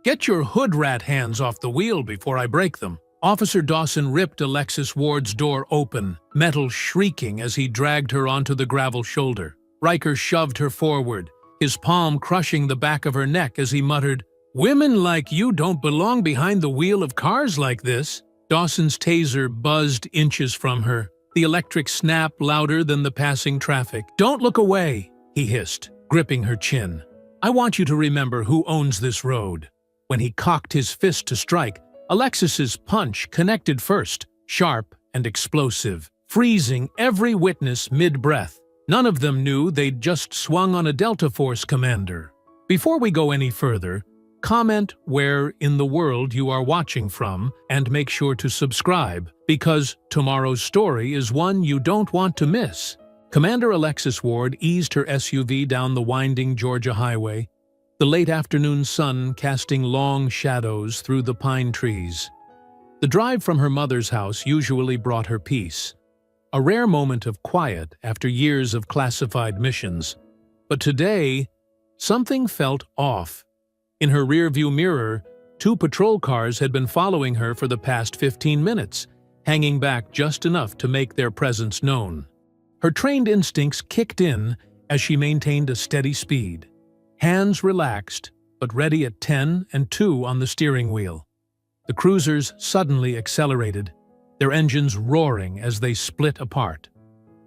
Get your hood rat hands off the wheel before I break them. Officer Dawson ripped Alexis Ward's door open, metal shrieking as he dragged her onto the gravel shoulder. Riker shoved her forward, his palm crushing the back of her neck as he muttered, "Women like you don't belong behind the wheel of cars like this." Dawson's taser buzzed inches from her, the electric snap louder than the passing traffic. "Don't look away," he hissed, gripping her chin. "I want you to remember who owns this road." When he cocked his fist to strike, Alexis's punch connected first, sharp and explosive, freezing every witness mid-breath. None of them knew they'd just swung on a Delta Force commander. Before we go any further, comment where in the world you are watching from and make sure to subscribe, because tomorrow's story is one you don't want to miss. Commander Alexis Ward eased her SUV down the winding Georgia highway, the late afternoon sun casting long shadows through the pine trees. The drive from her mother's house usually brought her peace, a rare moment of quiet after years of classified missions. But today, something felt off. In her rearview mirror, 2 patrol cars had been following her for the past 15 minutes, hanging back just enough to make their presence known. Her trained instincts kicked in as she maintained a steady speed. Hands relaxed, but ready at 10 and 2 on the steering wheel. The cruisers suddenly accelerated, their engines roaring as they split apart.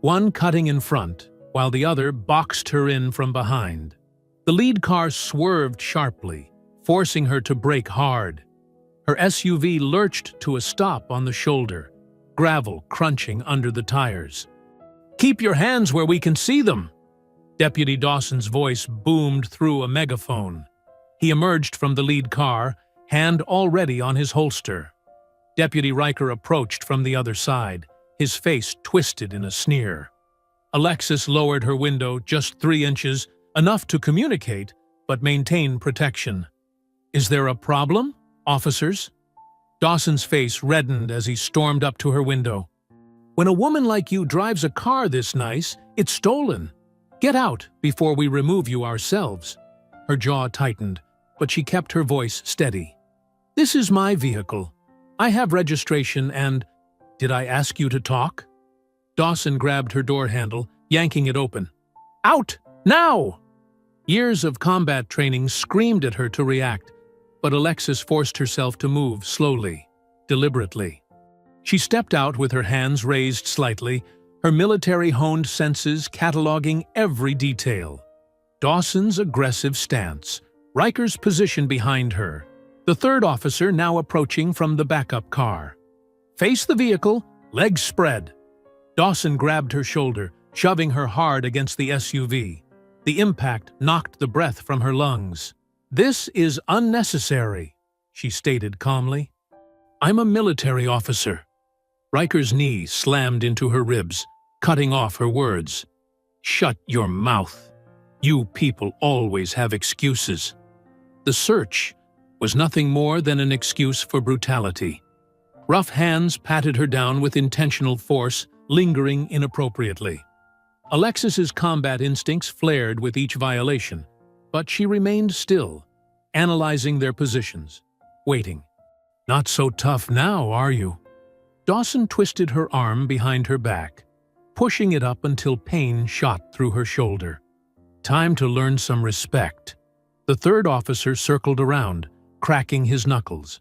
One cutting in front, while the other boxed her in from behind. The lead car swerved sharply, forcing her to brake hard. Her SUV lurched to a stop on the shoulder, gravel crunching under the tires. "Keep your hands where we can see them!" Deputy Dawson's voice boomed through a megaphone. He emerged from the lead car, hand already on his holster. Deputy Riker approached from the other side, his face twisted in a sneer. Alexis lowered her window just 3 inches, enough to communicate, but maintain protection. "Is there a problem, officers?" Dawson's face reddened as he stormed up to her window. "When a woman like you drives a car this nice, it's stolen. Get out before we remove you ourselves." Her jaw tightened, but she kept her voice steady. "This is my vehicle. I have registration and— Did I ask you to talk?" Dawson grabbed her door handle, yanking it open. "Out! Now!" Years of combat training screamed at her to react, but Alexis forced herself to move slowly, deliberately. She stepped out with her hands raised slightly, her military-honed senses cataloging every detail. Dawson's aggressive stance, Riker's position behind her, the third officer now approaching from the backup car. "Face the vehicle, legs spread." Dawson grabbed her shoulder, shoving her hard against the SUV. The impact knocked the breath from her lungs. "This is unnecessary," she stated calmly. "I'm a military officer." Riker's knee slammed into her ribs, cutting off her words. "Shut your mouth. You people always have excuses." The search was nothing more than an excuse for brutality. Rough hands patted her down with intentional force, lingering inappropriately. Alexis's combat instincts flared with each violation, but she remained still, analyzing their positions, waiting. "Not so tough now, are you?" Dawson twisted her arm behind her back, pushing it up until pain shot through her shoulder. "Time to learn some respect." The third officer circled around, cracking his knuckles.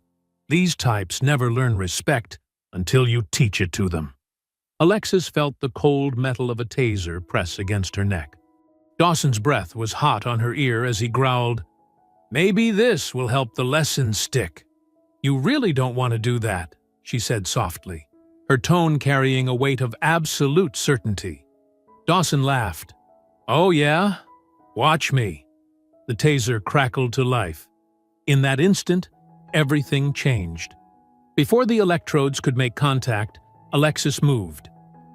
"These types never learn respect until you teach it to them." Alexis felt the cold metal of a taser press against her neck. Dawson's breath was hot on her ear as he growled, "Maybe this will help the lesson stick." "You really don't want to do that," she said softly, her tone carrying a weight of absolute certainty. Dawson laughed. "Oh yeah? Watch me." The taser crackled to life. In that instant, everything changed. Before the electrodes could make contact, Alexis moved.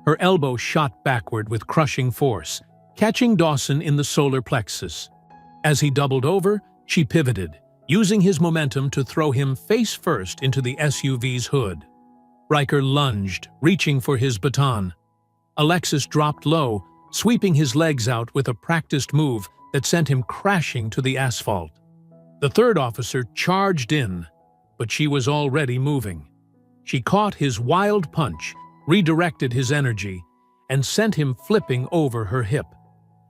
Her elbow shot backward with crushing force, catching Dawson in the solar plexus. As he doubled over, she pivoted, using his momentum to throw him face first into the SUV's hood. Riker lunged, reaching for his baton. Alexis dropped low, sweeping his legs out with a practiced move that sent him crashing to the asphalt. The third officer charged in, but she was already moving. She caught his wild punch, redirected his energy, and sent him flipping over her hip.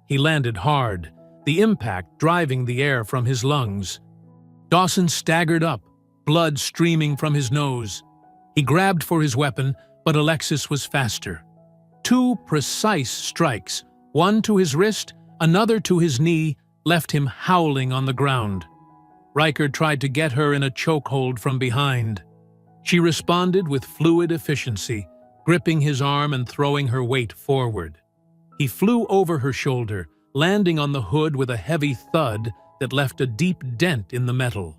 He landed hard, the impact driving the air from his lungs. Dawson staggered up, blood streaming from his nose. He grabbed for his weapon, but Alexis was faster. 2 precise strikes, one to his wrist, another to his knee, left him howling on the ground. Riker tried to get her in a chokehold from behind. She responded with fluid efficiency, gripping his arm and throwing her weight forward. He flew over her shoulder, landing on the hood with a heavy thud that left a deep dent in the metal.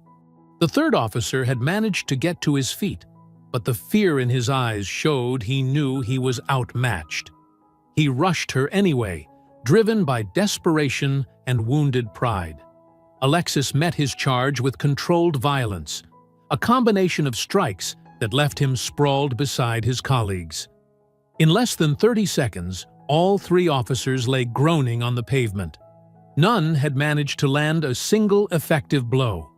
The third officer had managed to get to his feet, but the fear in his eyes showed he knew he was outmatched. He rushed her anyway, driven by desperation and wounded pride. Alexis met his charge with controlled violence, a combination of strikes that left him sprawled beside his colleagues. In less than 30 seconds, all 3 officers lay groaning on the pavement. None had managed to land a single effective blow.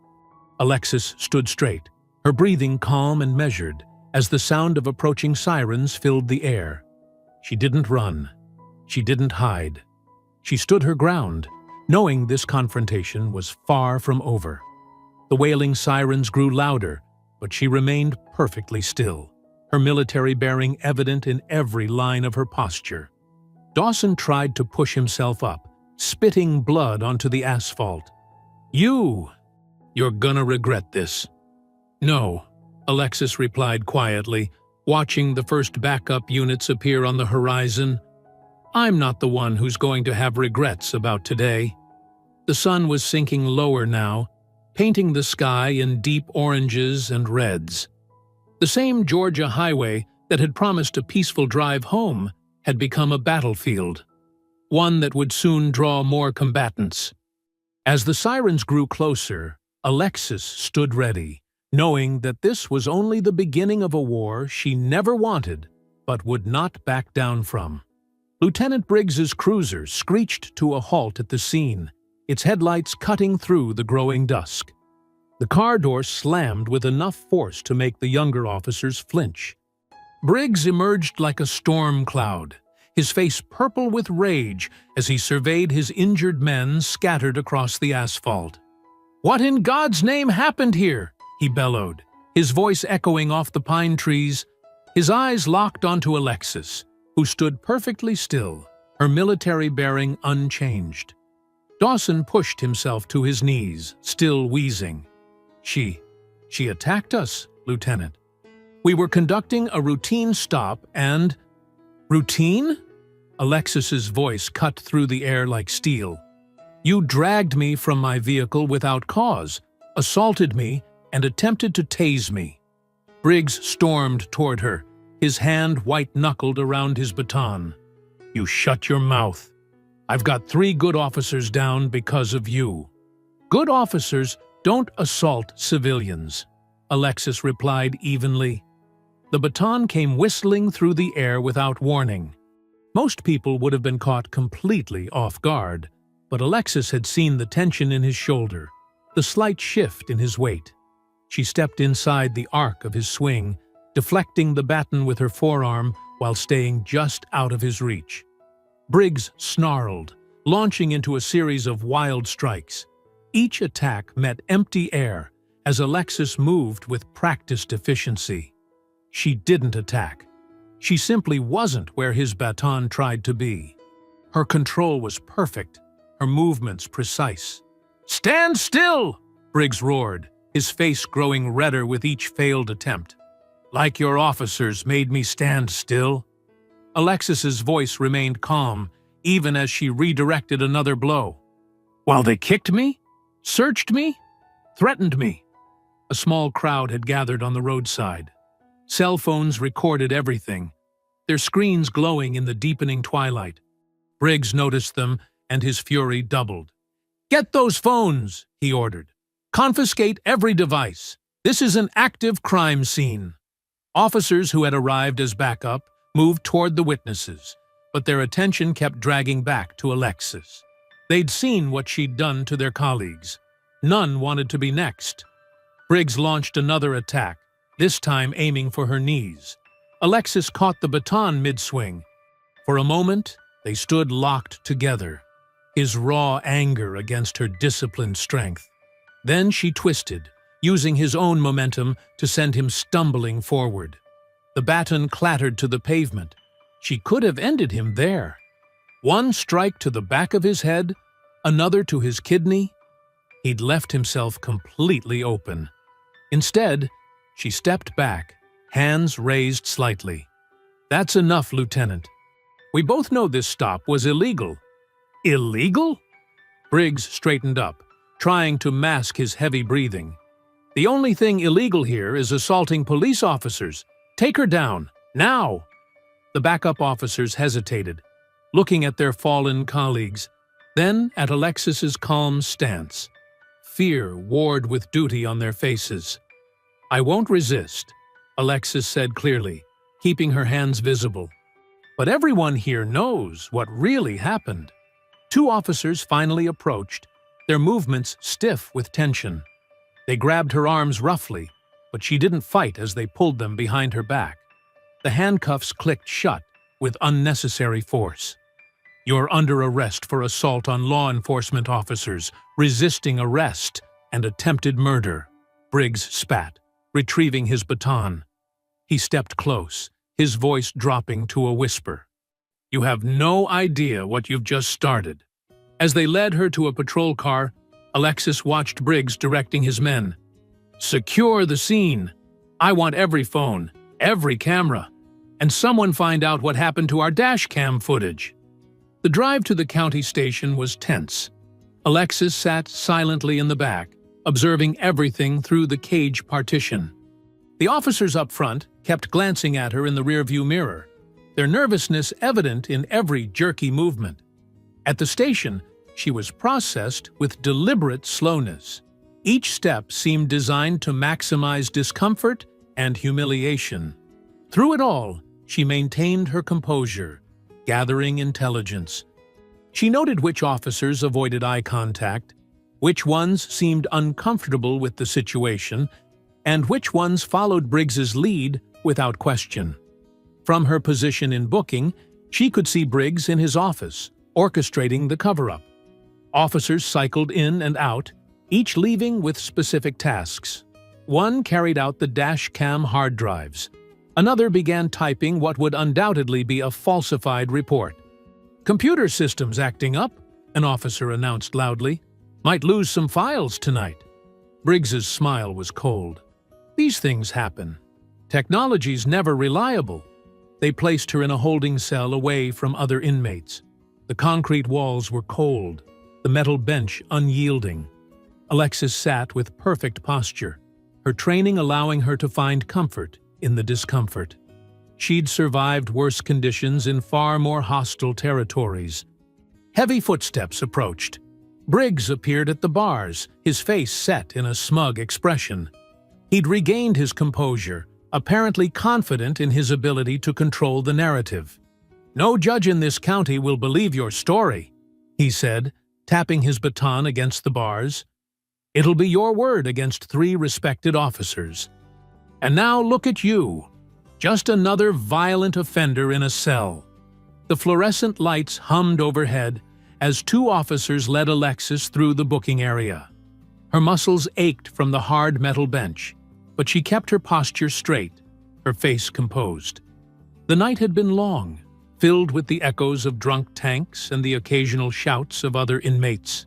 Alexis stood straight, her breathing calm and measured, as the sound of approaching sirens filled the air. She didn't run. She didn't hide. She stood her ground, knowing this confrontation was far from over. The wailing sirens grew louder, but she remained perfectly still, her military bearing evident in every line of her posture. Dawson tried to push himself up, spitting blood onto the asphalt. You're gonna regret this." "No," Alexis replied quietly, watching the first backup units appear on the horizon. "I'm not the one who's going to have regrets about today." The sun was sinking lower now, painting the sky in deep oranges and reds. The same Georgia highway that had promised a peaceful drive home had become a battlefield, one that would soon draw more combatants. As the sirens grew closer, Alexis stood ready, knowing that this was only the beginning of a war she never wanted but would not back down from. Lieutenant Briggs's cruiser screeched to a halt at the scene, its headlights cutting through the growing dusk. The car door slammed with enough force to make the younger officers flinch. Briggs emerged like a storm cloud, his face purple with rage as he surveyed his injured men scattered across the asphalt. "What in God's name happened here?" he bellowed, his voice echoing off the pine trees. His eyes locked onto Alexis, who stood perfectly still, her military bearing unchanged. Dawson pushed himself to his knees, still wheezing. She attacked us, Lieutenant. We were conducting a routine stop and—" "Routine?" Alexis's voice cut through the air like steel. "You dragged me from my vehicle without cause, assaulted me, and attempted to tase me." Briggs stormed toward her, his hand white-knuckled around his baton. "You shut your mouth. I've got 3 good officers down because of you." "Good officers don't assault civilians," Alexis replied evenly. The baton came whistling through the air without warning. Most people would have been caught completely off guard, but Alexis had seen the tension in his shoulder, the slight shift in his weight. She stepped inside the arc of his swing, deflecting the baton with her forearm while staying just out of his reach. Briggs snarled, launching into a series of wild strikes. Each attack met empty air as Alexis moved with practiced efficiency. She didn't attack. She simply wasn't where his baton tried to be. Her control was perfect, her movements precise. "Stand still!" Briggs roared, his face growing redder with each failed attempt. "Like your officers made me stand still." Alexis's voice remained calm, even as she redirected another blow. "While they kicked me? Searched me? Threatened me?" A small crowd had gathered on the roadside. Cell phones recorded everything, their screens glowing in the deepening twilight. Briggs noticed them, and his fury doubled. "Get those phones," he ordered. "Confiscate every device. This is an active crime scene." Officers who had arrived as backup moved toward the witnesses, but their attention kept dragging back to Alexis. They'd seen what she'd done to their colleagues. None wanted to be next. Briggs launched another attack, this time aiming for her knees. Alexis caught the baton mid-swing. For a moment, they stood locked together, his raw anger against her disciplined strength. Then she twisted, using his own momentum to send him stumbling forward. The baton clattered to the pavement. She could have ended him there. One strike to the back of his head, another to his kidney. He'd left himself completely open. Instead, she stepped back, hands raised slightly. "That's enough, Lieutenant. We both know this stop was illegal." "Illegal?" Briggs straightened up, trying to mask his heavy breathing. "The only thing illegal here is assaulting police officers. Take her down, now!" The backup officers hesitated, looking at their fallen colleagues, then at Alexis's calm stance. Fear warred with duty on their faces. "I won't resist," Alexis said clearly, keeping her hands visible. "But everyone here knows what really happened." Two officers finally approached, their movements stiff with tension. They grabbed her arms roughly, but she didn't fight as they pulled them behind her back. The handcuffs clicked shut with unnecessary force. "You're under arrest for assault on law enforcement officers, resisting arrest, and attempted murder," Briggs spat, retrieving his baton. He stepped close, his voice dropping to a whisper. "You have no idea what you've just started." As they led her to a patrol car, Alexis watched Briggs directing his men. "Secure the scene. I want every phone, every camera, and someone find out what happened to our dash cam footage." The drive to the county station was tense. Alexis sat silently in the back, observing everything through the cage partition. The officers up front kept glancing at her in the rearview mirror, their nervousness evident in every jerky movement. At the station, she was processed with deliberate slowness. Each step seemed designed to maximize discomfort and humiliation. Through it all, she maintained her composure, gathering intelligence. She noted which officers avoided eye contact, which ones seemed uncomfortable with the situation, and which ones followed Briggs's lead without question. From her position in booking, she could see Briggs in his office, orchestrating the cover-up. Officers cycled in and out, each leaving with specific tasks. One carried out the dash cam hard drives. Another began typing what would undoubtedly be a falsified report. "Computer systems acting up," an officer announced loudly. "Might lose some files tonight." Briggs's smile was cold. These things happen. Technology's never reliable. They placed her in a holding cell away from other inmates. The concrete walls were cold, the metal bench unyielding. Alexis sat with perfect posture, her training allowing her to find comfort in the discomfort. She'd survived worse conditions in far more hostile territories. Heavy footsteps approached. Briggs appeared at the bars, his face set in a smug expression. He'd regained his composure, apparently confident in his ability to control the narrative. "No judge in this county will believe your story," he said, tapping his baton against the bars. "It'll be your word against 3 respected officers. And now look at you, just another violent offender in a cell." The fluorescent lights hummed overhead as 2 officers led Alexis through the booking area. Her muscles ached from the hard metal bench, but she kept her posture straight, her face composed. The night had been long, filled with the echoes of drunk tanks and the occasional shouts of other inmates.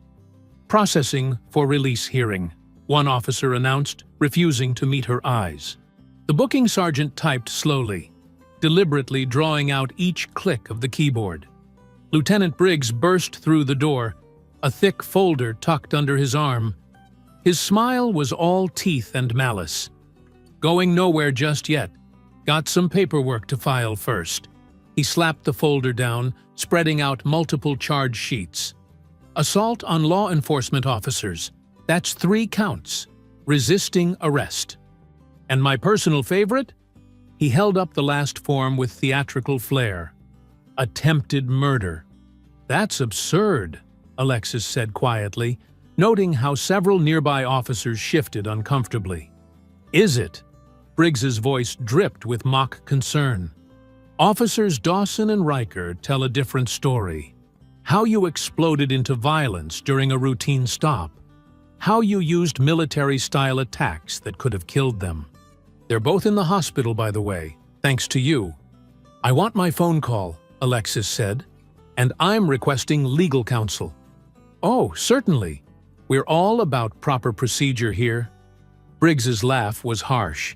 "Processing for release hearing," one officer announced, refusing to meet her eyes. The booking sergeant typed slowly, deliberately drawing out each click of the keyboard. Lieutenant Briggs burst through the door, a thick folder tucked under his arm. His smile was all teeth and malice. "Going nowhere just yet. Got some paperwork to file first." He slapped the folder down, spreading out multiple charge sheets. "Assault on law enforcement officers. That's 3 counts. Resisting arrest. And my personal favorite?" He held up the last form with theatrical flair. "Attempted murder." "That's absurd," Alexis said quietly, noting how several nearby officers shifted uncomfortably. "Is it?" Briggs's voice dripped with mock concern. "Officers Dawson and Riker tell a different story. How you exploded into violence during a routine stop. How you used military-style attacks that could have killed them. They're both in the hospital, by the way, thanks to you." "I want my phone call," Alexis said, "and I'm requesting legal counsel." "Oh, certainly. We're all about proper procedure here." Briggs's laugh was harsh.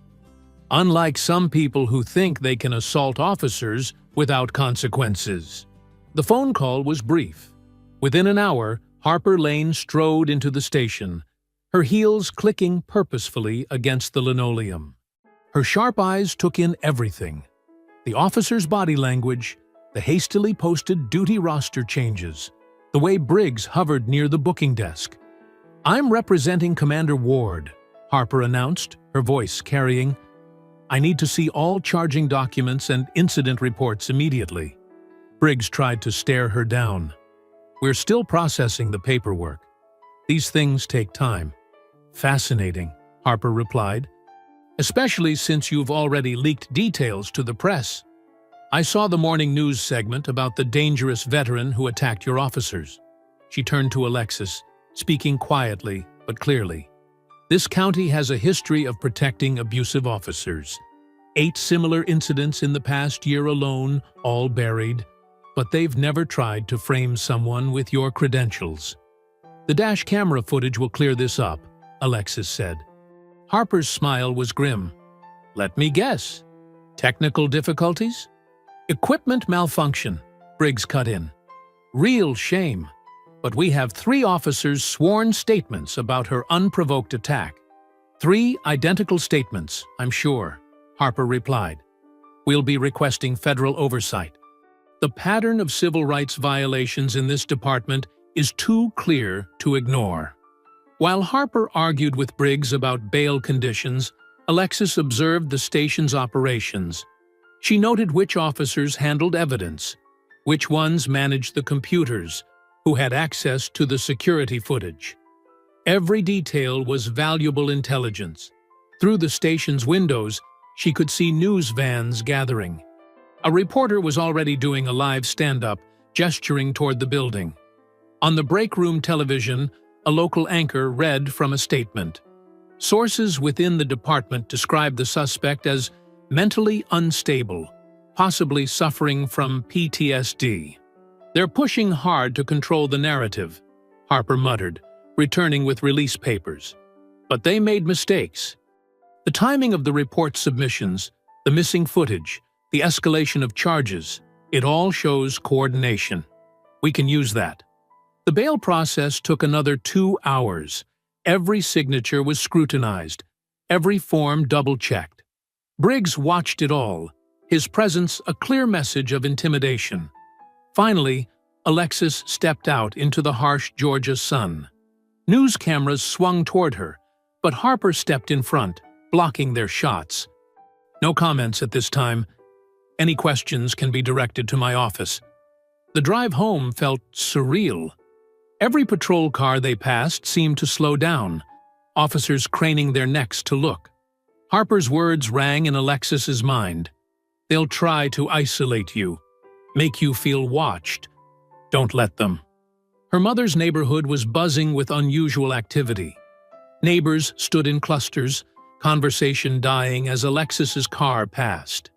"Unlike some people who think they can assault officers without consequences." The phone call was brief. Within an hour, Harper Lane strode into the station, her heels clicking purposefully against the linoleum. Her sharp eyes took in everything: the officer's body language, the hastily posted duty roster changes, the way Briggs hovered near the booking desk. "I'm representing Commander Ward," Harper announced, her voice carrying. "I need to see all charging documents and incident reports immediately." Briggs tried to stare her down. "We're still processing the paperwork. These things take time." "Fascinating," Harper replied, "especially since you've already leaked details to the press. I saw the morning news segment about the dangerous veteran who attacked your officers." She turned to Alexis, speaking quietly but clearly. "This county has a history of protecting abusive officers. 8 similar incidents in the past year alone, all buried, but they've never tried to frame someone with your credentials." "The dash camera footage will clear this up," Alexis said. Harper's smile was grim. "Let me guess. Technical difficulties?" "Equipment malfunction," Briggs cut in. "Real shame. But we have 3 officers' sworn statements about her unprovoked attack." "3 identical statements, I'm sure," Harper replied. "We'll be requesting federal oversight. The pattern of civil rights violations in this department is too clear to ignore." While Harper argued with Briggs about bail conditions, Alexis observed the station's operations. She noted which officers handled evidence, which ones managed the computers, who had access to the security footage. Every detail was valuable intelligence. Through the station's windows, she could see news vans gathering. A reporter was already doing a live stand-up, gesturing toward the building. On the break room television, a local anchor read from a statement. Sources within the department described the suspect as mentally unstable, possibly suffering from PTSD. "They're pushing hard to control the narrative," Harper muttered, returning with release papers. "But they made mistakes. The timing of the report submissions, the missing footage, the escalation of charges, it all shows coordination. We can use that." The bail process took another 2 hours. Every signature was scrutinized, every form double-checked. Briggs watched it all, his presence a clear message of intimidation. Finally, Alexis stepped out into the harsh Georgia sun. News cameras swung toward her, but Harper stepped in front, blocking their shots. "No comments at this time. Any questions can be directed to my office." The drive home felt surreal. Every patrol car they passed seemed to slow down, officers craning their necks to look. Harper's words rang in Alexis's mind. "They'll try to isolate you, make you feel watched. Don't let them." Her mother's neighborhood was buzzing with unusual activity. Neighbors stood in clusters, conversation dying as Alexis's car passed.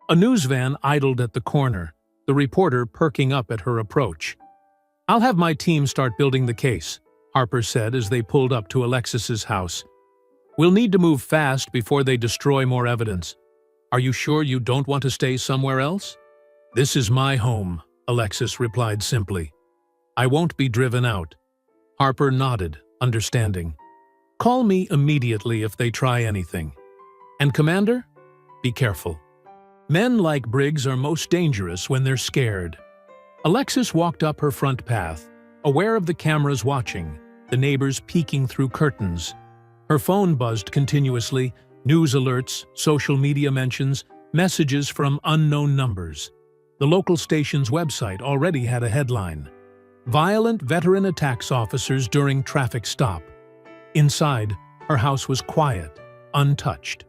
A news van idled at the corner, the reporter perking up at her approach. "I'll have my team start building the case," Harper said as they pulled up to Alexis's house. "We'll need to move fast before they destroy more evidence. Are you sure you don't want to stay somewhere else?" "This is my home," Alexis replied simply. "I won't be driven out." Harper nodded, understanding. "Call me immediately if they try anything. And Commander, be careful. Men like Briggs are most dangerous when they're scared." Alexis walked up her front path, aware of the cameras watching, the neighbors peeking through curtains. Her phone buzzed continuously, news alerts, social media mentions, messages from unknown numbers. The local station's website already had a headline: Violent veteran attacks officers during traffic stop. Inside, her house was quiet, untouched.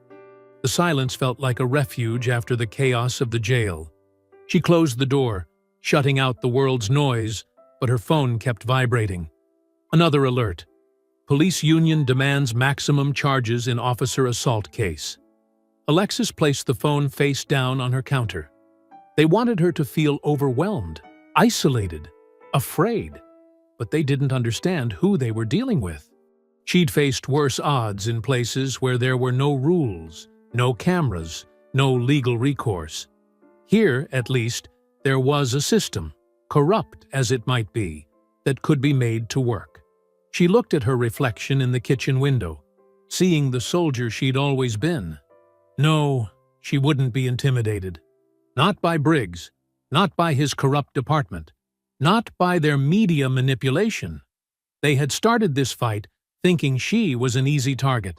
The silence felt like a refuge after the chaos of the jail. She closed the door, shutting out the world's noise, but her phone kept vibrating. Another alert. Police union demands maximum charges in officer assault case. Alexis placed the phone face down on her counter. They wanted her to feel overwhelmed, isolated, afraid, but they didn't understand who they were dealing with. She'd faced worse odds in places where there were no rules, no cameras, no legal recourse. Here, at least, there was a system, corrupt as it might be, that could be made to work. She looked at her reflection in the kitchen window, seeing the soldier she'd always been. No, she wouldn't be intimidated. Not by Briggs, not by his corrupt department, not by their media manipulation. They had started this fight thinking she was an easy target.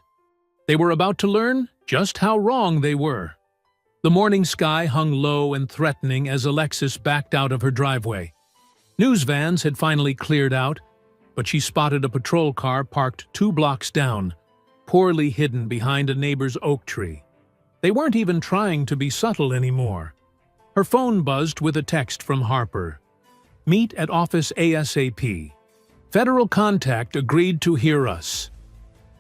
They were about to learn just how wrong they were. The morning sky hung low and threatening as Alexis backed out of her driveway. News vans had finally cleared out, but she spotted a patrol car parked 2 blocks down, poorly hidden behind a neighbor's oak tree. They weren't even trying to be subtle anymore. Her phone buzzed with a text from Harper. "Meet at office ASAP. Federal contact agreed to hear us."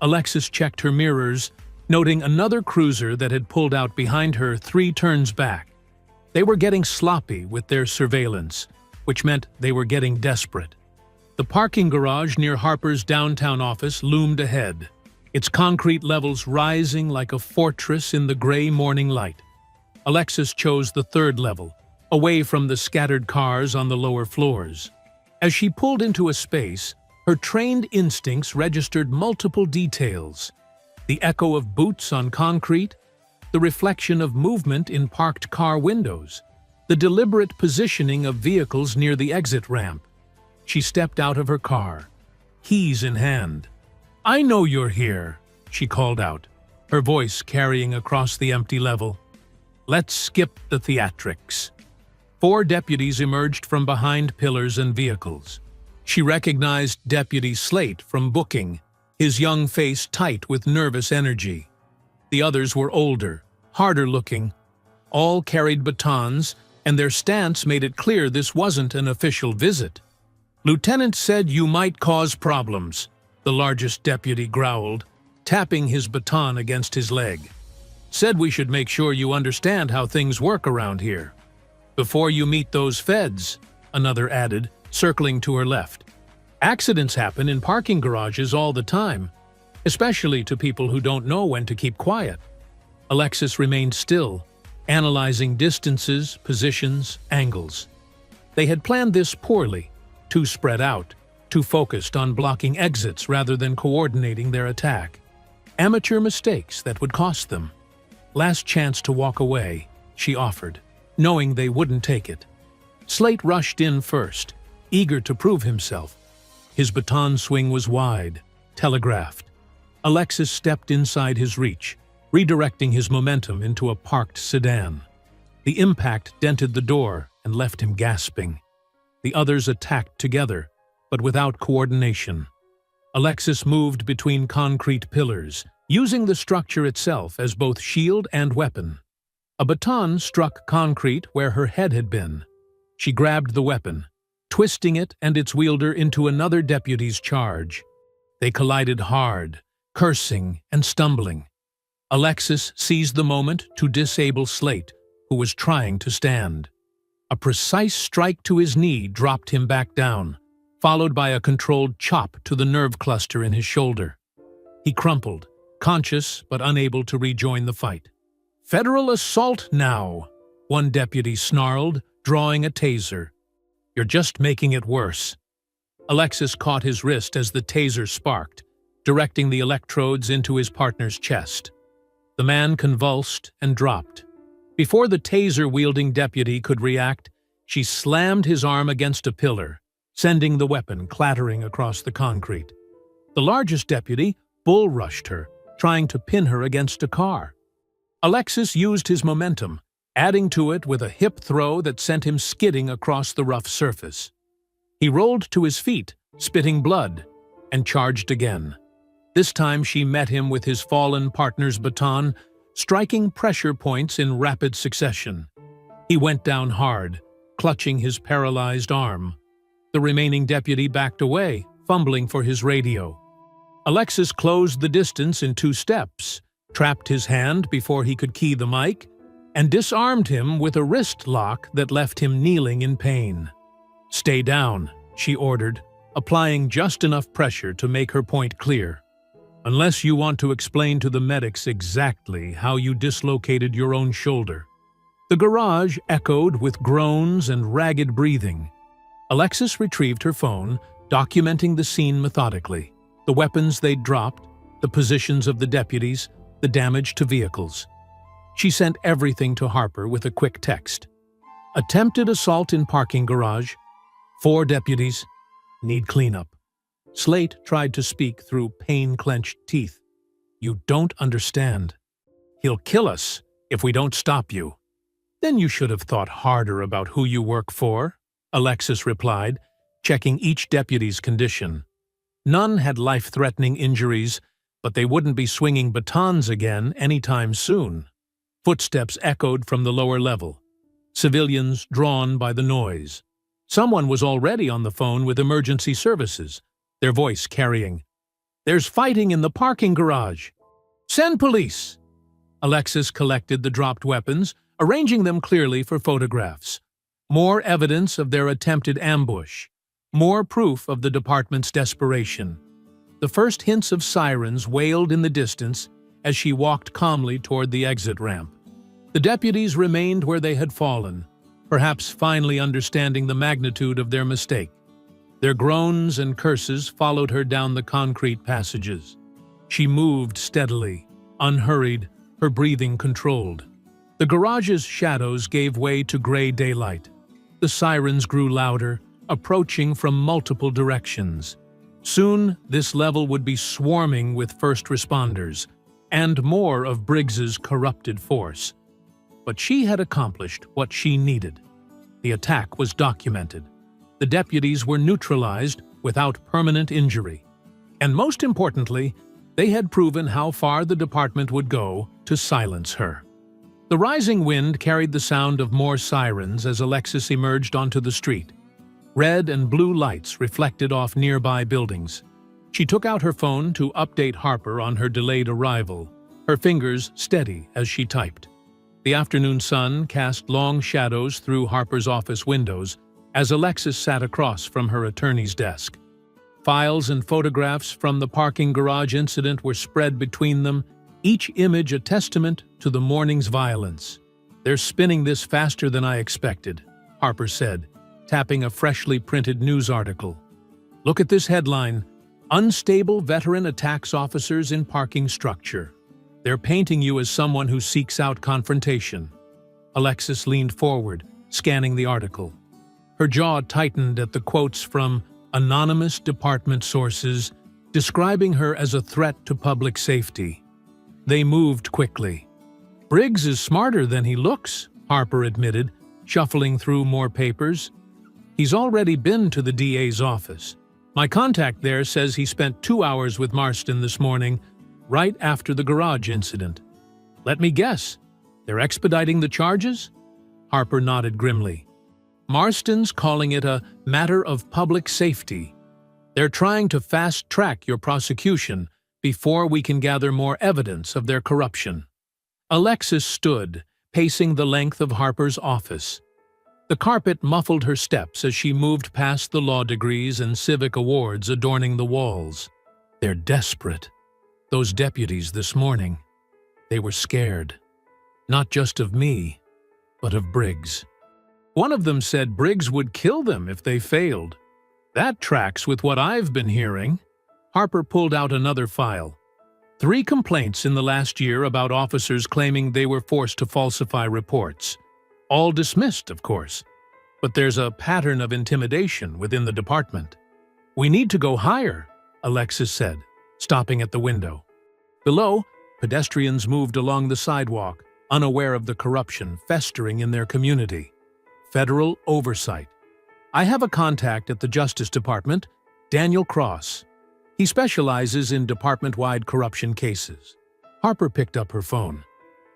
Alexis checked her mirrors, noting another cruiser that had pulled out behind her 3 turns back. They were getting sloppy with their surveillance, which meant they were getting desperate. The parking garage near Harper's downtown office loomed ahead, its concrete levels rising like a fortress in the gray morning light. Alexis chose the 3rd level, away from the scattered cars on the lower floors. As she pulled into a space, her trained instincts registered multiple details: the echo of boots on concrete, the reflection of movement in parked car windows, the deliberate positioning of vehicles near the exit ramp. She stepped out of her car, keys in hand. "I know you're here," she called out, her voice carrying across the empty level. "Let's skip the theatrics." 4 deputies emerged from behind pillars and vehicles. She recognized Deputy Slate from booking, his young face tight with nervous energy. The others were older, harder looking. All carried batons, and their stance made it clear this wasn't an official visit. "Lieutenant said you might cause problems," the largest deputy growled, tapping his baton against his leg. "Said we should make sure you understand how things work around here. Before you meet those feds," another added, circling to her left. "Accidents happen in parking garages all the time, especially to people who don't know when to keep quiet." Alexis remained still, analyzing distances, positions, angles. They had planned this poorly, too spread out, too focused on blocking exits rather than coordinating their attack. Amateur mistakes that would cost them. "Last chance to walk away," she offered, knowing they wouldn't take it. Slate rushed in first, eager to prove himself. His baton swing was wide, telegraphed. Alexis stepped inside his reach, redirecting his momentum into a parked sedan. The impact dented the door and left him gasping. The others attacked together, but without coordination. Alexis moved between concrete pillars, using the structure itself as both shield and weapon. A baton struck concrete where her head had been. She grabbed the weapon, twisting it and its wielder into another deputy's charge. They collided hard, cursing and stumbling. Alexis seized the moment to disable Slate, who was trying to stand. A precise strike to his knee dropped him back down, followed by a controlled chop to the nerve cluster in his shoulder. He crumpled, conscious but unable to rejoin the fight. "Federal assault now," one deputy snarled, drawing a taser. "You're just making it worse." Alexis caught his wrist as the taser sparked, directing the electrodes into his partner's chest. The man convulsed and dropped. Before the taser-wielding deputy could react, she slammed his arm against a pillar, sending the weapon clattering across the concrete. The largest deputy bull-rushed her, trying to pin her against a car. Alexis used his momentum, adding to it with a hip throw that sent him skidding across the rough surface. He rolled to his feet, spitting blood, and charged again. This time she met him with his fallen partner's baton, striking pressure points in rapid succession. He went down hard, clutching his paralyzed arm. The remaining deputy backed away, fumbling for his radio. Alexis closed the distance in 2 steps, trapped his hand before he could key the mic, and disarmed him with a wrist lock that left him kneeling in pain. "Stay down," she ordered, applying just enough pressure to make her point clear. "Unless you want to explain to the medics exactly how you dislocated your own shoulder." The garage echoed with groans and ragged breathing. Alexis retrieved her phone, documenting the scene methodically. The weapons they'd dropped, the positions of the deputies, the damage to vehicles. She sent everything to Harper with a quick text. "Attempted assault in parking garage. 4 deputies. Need cleanup." Slate tried to speak through pain-clenched teeth. "You don't understand. He'll kill us if we don't stop you." "Then you should have thought harder about who you work for," Alexis replied, checking each deputy's condition. None had life-threatening injuries, but they wouldn't be swinging batons again anytime soon. Footsteps echoed from the lower level, civilians drawn by the noise. Someone was already on the phone with emergency services, their voice carrying, "There's fighting in the parking garage. Send police!" Alexis collected the dropped weapons, arranging them clearly for photographs. More evidence of their attempted ambush. More proof of the department's desperation. The first hints of sirens wailed in the distance as she walked calmly toward the exit ramp. The deputies remained where they had fallen, perhaps finally understanding the magnitude of their mistake. Their groans and curses followed her down the concrete passages. She moved steadily, unhurried, her breathing controlled. The garage's shadows gave way to gray daylight. The sirens grew louder, approaching from multiple directions. Soon, this level would be swarming with first responders, and more of Briggs's corrupted force. But she had accomplished what she needed. The attack was documented. The deputies were neutralized without permanent injury. And most importantly, they had proven how far the department would go to silence her. The rising wind carried the sound of more sirens as Alexis emerged onto the street. Red and blue lights reflected off nearby buildings. She took out her phone to update Harper on her delayed arrival, her fingers steady as she typed. The afternoon sun cast long shadows through Harper's office windows as Alexis sat across from her attorney's desk. Files and photographs from the parking garage incident were spread between them, each image a testament to the morning's violence. "They're spinning this faster than I expected," Harper said, tapping a freshly printed news article. "Look at this headline, 'Unstable Veteran Attacks Officers in Parking Structure.' They're painting you as someone who seeks out confrontation." Alexis leaned forward, scanning the article. Her jaw tightened at the quotes from anonymous department sources describing her as a threat to public safety. They moved quickly. "Briggs is smarter than he looks," Harper admitted, shuffling through more papers. "He's already been to the DA's office. My contact there says he spent 2 hours with Marston this morning, right after the garage incident. Let me guess, they're expediting the charges?" Harper nodded grimly. "Marston's calling it a matter of public safety. They're trying to fast-track your prosecution before we can gather more evidence of their corruption." Alexis stood, pacing the length of Harper's office. The carpet muffled her steps as she moved past the law degrees and civic awards adorning the walls. They're desperate. Those deputies this morning. They were scared. Not just of me, but of Briggs. One of them said Briggs would kill them if they failed. That tracks with what I've been hearing. Harper pulled out another file. 3 complaints in the last year about officers claiming they were forced to falsify reports. All dismissed, of course. But there's a pattern of intimidation within the department. "We need to go higher," Alexis said, stopping at the window. Below, pedestrians moved along the sidewalk, unaware of the corruption festering in their community. Federal oversight. I have a contact at the Justice Department, Daniel Cross. He specializes in department-wide corruption cases. Harper picked up her phone.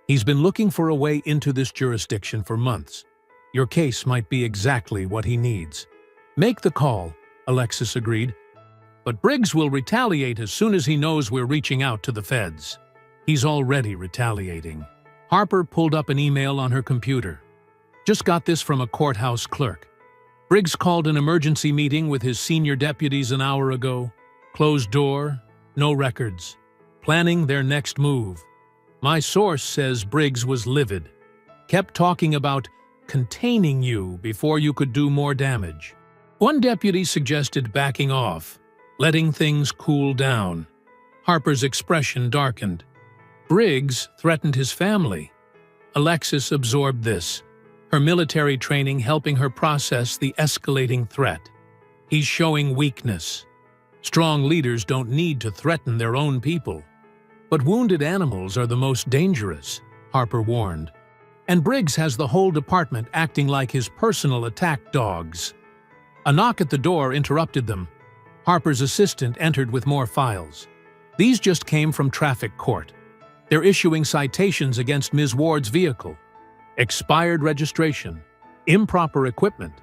He's been looking for a way into this jurisdiction for months. Your case might be exactly what he needs. Make the call, Alexis agreed. But Briggs will retaliate as soon as he knows we're reaching out to the feds. He's already retaliating. Harper pulled up an email on her computer. Just got this from a courthouse clerk. Briggs called an emergency meeting with his senior deputies an hour ago. Closed door, no records. Planning their next move. My source says Briggs was livid. Kept talking about containing you before you could do more damage. One deputy suggested backing off, letting things cool down. Harper's expression darkened. Briggs threatened his family. Alexis absorbed this, her military training helping her process the escalating threat. He's showing weakness. Strong leaders don't need to threaten their own people. But wounded animals are the most dangerous, Harper warned. And Briggs has the whole department acting like his personal attack dogs. A knock at the door interrupted them. Harper's assistant entered with more files. These just came from traffic court. They're issuing citations against Ms. Ward's vehicle. Expired registration, improper equipment,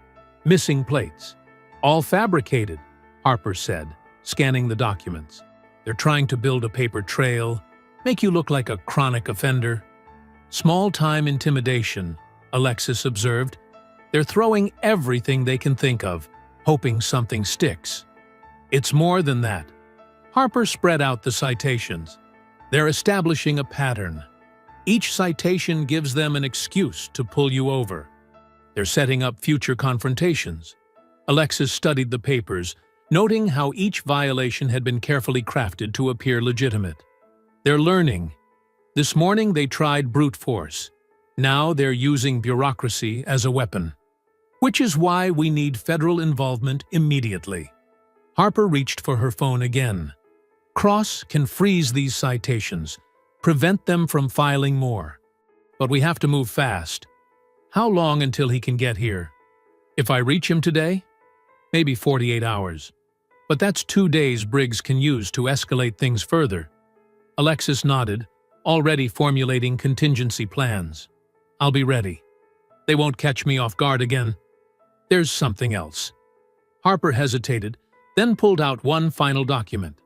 missing plates. All fabricated, Harper said, scanning the documents. They're trying to build a paper trail, make you look like a chronic offender. Small-time intimidation, Alexis observed. They're throwing everything they can think of, hoping something sticks. It's more than that. Harper spread out the citations. They're establishing a pattern. Each citation gives them an excuse to pull you over. They're setting up future confrontations. Alexis studied the papers, noting how each violation had been carefully crafted to appear legitimate. They're learning. This morning they tried brute force. Now they're using bureaucracy as a weapon. Which is why we need federal involvement immediately. Harper reached for her phone again. Cross can freeze these citations, prevent them from filing more. But we have to move fast. How long until he can get here? If I reach him today? Maybe 48 hours. But that's 2 days Briggs can use to escalate things further. Alexis nodded, already formulating contingency plans. I'll be ready. They won't catch me off guard again. There's something else. Harper hesitated, then pulled out one final document.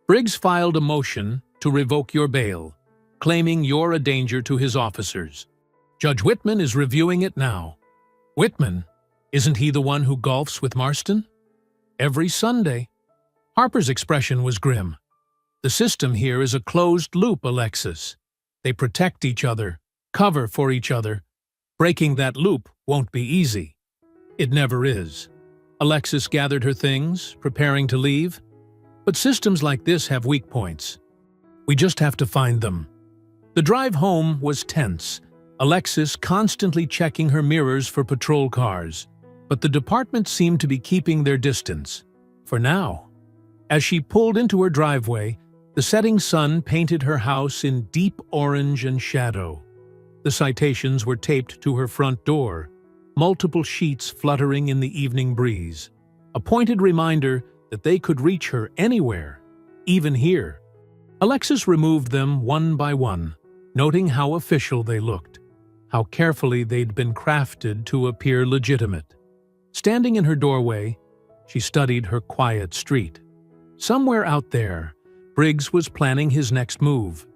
Briggs filed a motion to revoke your bail, claiming you're a danger to his officers. Judge Whitman is reviewing it now. Whitman? Isn't he the one who golfs with Marston? Every Sunday. Harper's expression was grim. The system here is a closed loop, Alexis. They protect each other, cover for each other. Breaking that loop won't be easy. It never is. Alexis gathered her things, preparing to leave. But systems like this have weak points. We just have to find them. The drive home was tense, Alexis constantly checking her mirrors for patrol cars. But the department seemed to be keeping their distance. For now. As she pulled into her driveway, the setting sun painted her house in deep orange and shadow. The citations were taped to her front door, multiple sheets fluttering in the evening breeze. A pointed reminder that they could reach her anywhere, even here. Alexis removed them one by one, noting how official they looked, how carefully they'd been crafted to appear legitimate. Standing in her doorway, she studied her quiet street. Somewhere out there, Briggs was planning his next move.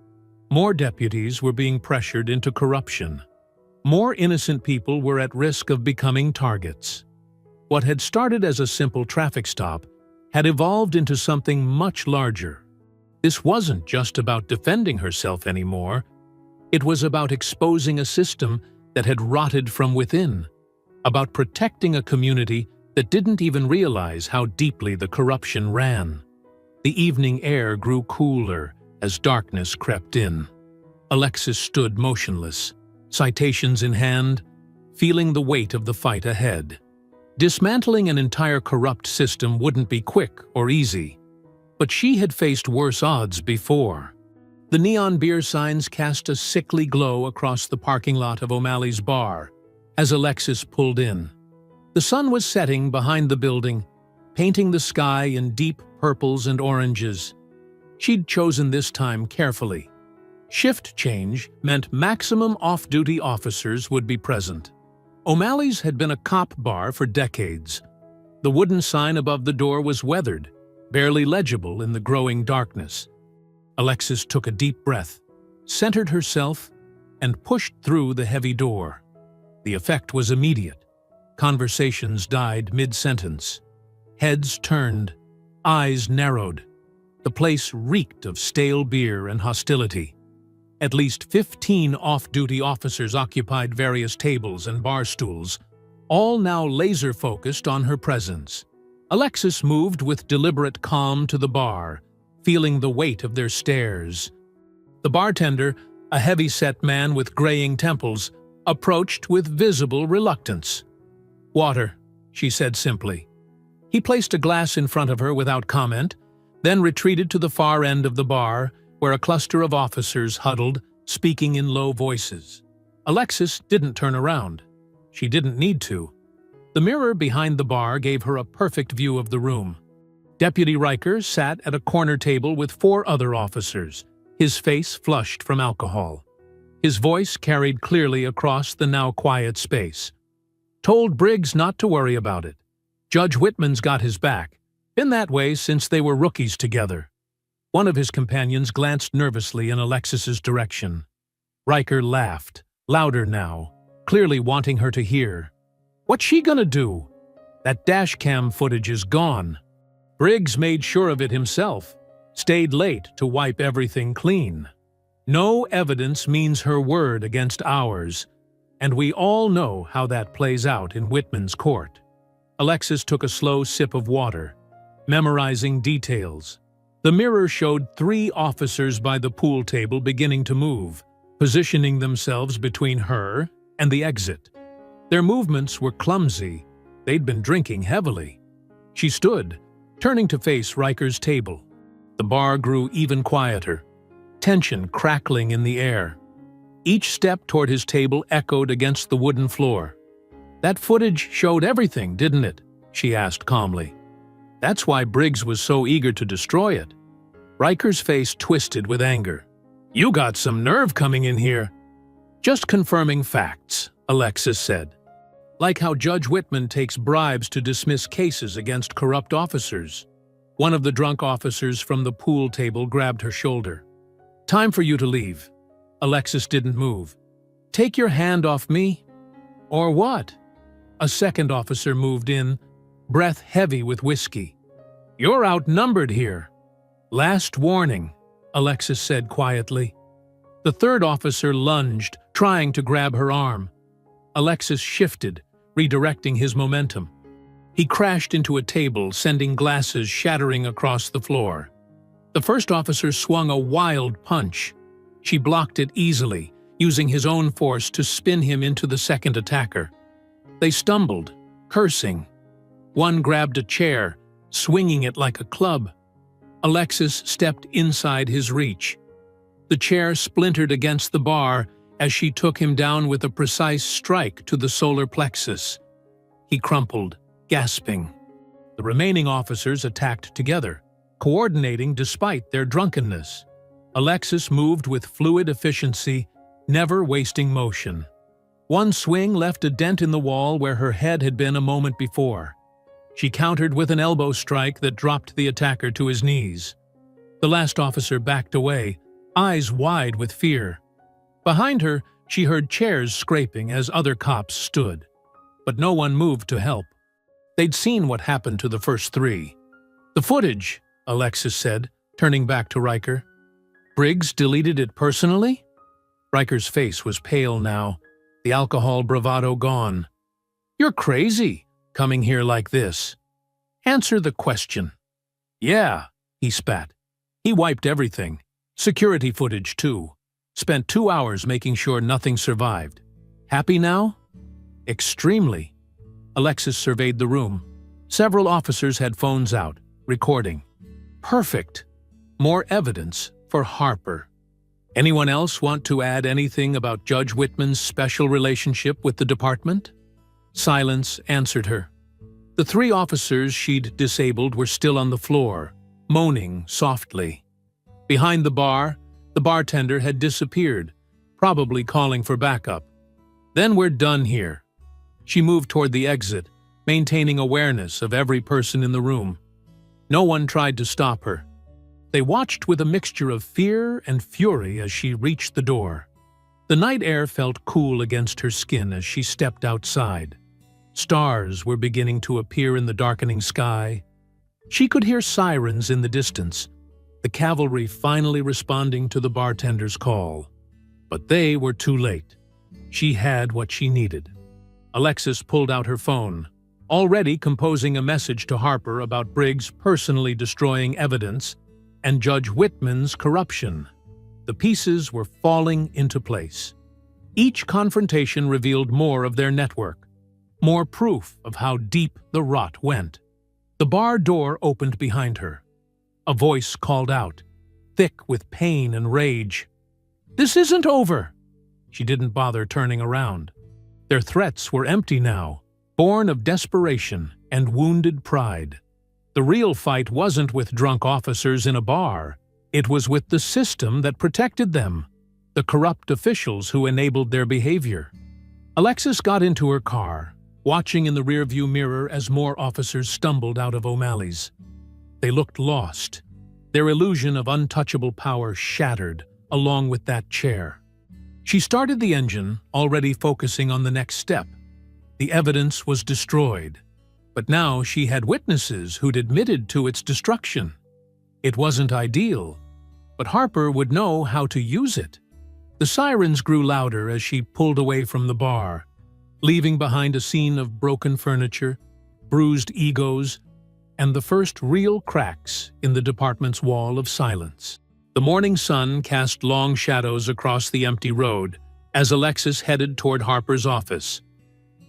More deputies were being pressured into corruption. More innocent people were at risk of becoming targets. What had started as a simple traffic stop had evolved into something much larger. This wasn't just about defending herself anymore. It was about exposing a system that had rotted from within, about protecting a community that didn't even realize how deeply the corruption ran. The evening air grew cooler as darkness crept in. Alexis stood motionless, citations in hand, feeling the weight of the fight ahead. Dismantling an entire corrupt system wouldn't be quick or easy, but she had faced worse odds before. The neon beer signs cast a sickly glow across the parking lot of O'Malley's bar as Alexis pulled in. The sun was setting behind the building, painting the sky in deep purples and oranges. She'd chosen this time carefully. Shift change meant maximum off-duty officers would be present. O'Malley's had been a cop bar for decades. The wooden sign above the door was weathered, barely legible in the growing darkness. Alexis took a deep breath, centered herself, and pushed through the heavy door. The effect was immediate. Conversations died mid-sentence. Heads turned, eyes narrowed. The place reeked of stale beer and hostility. At least 15 off-duty officers occupied various tables and bar stools, all now laser-focused on her presence. Alexis moved with deliberate calm to the bar, feeling the weight of their stares. The bartender, a heavy-set man with graying temples, approached with visible reluctance. "Water," she said simply. He placed a glass in front of her without comment, then retreated to the far end of the bar, where a cluster of officers huddled, speaking in low voices. Alexis didn't turn around. She didn't need to. The mirror behind the bar gave her a perfect view of the room. Deputy Riker sat at a corner table with 4 other officers, his face flushed from alcohol. His voice carried clearly across the now quiet space. "Told Briggs not to worry about it. Judge Whitman's got his back. Been that way since they were rookies together." One of his companions glanced nervously in Alexis's direction. Riker laughed, louder now, clearly wanting her to hear. "What's she gonna do? That dashcam footage is gone. Briggs made sure of it himself, stayed late to wipe everything clean. No evidence means her word against ours, and we all know how that plays out in Whitman's court." Alexis took a slow sip of water, memorizing details. The mirror showed 3 officers by the pool table beginning to move, positioning themselves between her and the exit. Their movements were clumsy. They'd been drinking heavily. She stood, turning to face Riker's table. The bar grew even quieter, tension crackling in the air. Each step toward his table echoed against the wooden floor. "That footage showed everything, didn't it?" she asked calmly. "That's why Briggs was so eager to destroy it." Riker's face twisted with anger. "You got some nerve coming in here." "Just confirming facts," Alexis said. "Like how Judge Whitman takes bribes to dismiss cases against corrupt officers." One of the drunk officers from the pool table grabbed her shoulder. "Time for you to leave." Alexis didn't move. "Take your hand off me?" "Or what?" A second officer moved in, breath heavy with whiskey. "You're outnumbered here." "Last warning," Alexis said quietly. The third officer lunged, trying to grab her arm. Alexis shifted, redirecting his momentum. He crashed into a table, sending glasses shattering across the floor. The first officer swung a wild punch. She blocked it easily, using his own force to spin him into the second attacker. They stumbled, cursing. One grabbed a chair, swinging it like a club. Alexis stepped inside his reach. The chair splintered against the bar as she took him down with a precise strike to the solar plexus. He crumpled, gasping. The remaining officers attacked together, coordinating despite their drunkenness. Alexis moved with fluid efficiency, never wasting motion. One swing left a dent in the wall where her head had been a moment before. She countered with an elbow strike that dropped the attacker to his knees. The last officer backed away, eyes wide with fear. Behind her, she heard chairs scraping as other cops stood. But no one moved to help. They'd seen what happened to the first 3. "The footage," Alexis said, turning back to Riker. "Briggs deleted it personally?" Riker's face was pale now, the alcohol bravado gone. "You're crazy, coming here like this. Answer the question." "Yeah," he spat. He wiped everything. Security footage, too. Spent 2 hours making sure nothing survived. Happy now? Extremely. Alexis surveyed the room. Several officers had phones out, recording. Perfect. More evidence for Harper. Anyone else want to add anything about Judge Whitman's special relationship with the department? Silence answered her. The 3 officers she'd disabled were still on the floor, moaning softly. Behind the bar, the bartender had disappeared, probably calling for backup. "Then we're done here." She moved toward the exit, maintaining awareness of every person in the room. No one tried to stop her. They watched with a mixture of fear and fury as she reached the door. The night air felt cool against her skin as she stepped outside. Stars were beginning to appear in the darkening sky. She could hear sirens in the distance, the cavalry finally responding to the bartender's call. But they were too late. She had what she needed. Alexis pulled out her phone, already composing a message to Harper about Briggs personally destroying evidence and Judge Whitman's corruption. The pieces were falling into place. Each confrontation revealed more of their network, more proof of how deep the rot went. The bar door opened behind her. A voice called out, thick with pain and rage. "This isn't over!" She didn't bother turning around. Their threats were empty now, born of desperation and wounded pride. The real fight wasn't with drunk officers in a bar. It was with the system that protected them, the corrupt officials who enabled their behavior. Alexis got into her car, watching in the rearview mirror as more officers stumbled out of O'Malley's. They looked lost, their illusion of untouchable power shattered, along with that chair. She started the engine, already focusing on the next step. The evidence was destroyed, but now she had witnesses who'd admitted to its destruction. It wasn't ideal, but Harper would know how to use it. The sirens grew louder as she pulled away from the bar, leaving behind a scene of broken furniture, bruised egos, and the first real cracks in the department's wall of silence. The morning sun cast long shadows across the empty road as Alexis headed toward Harper's office.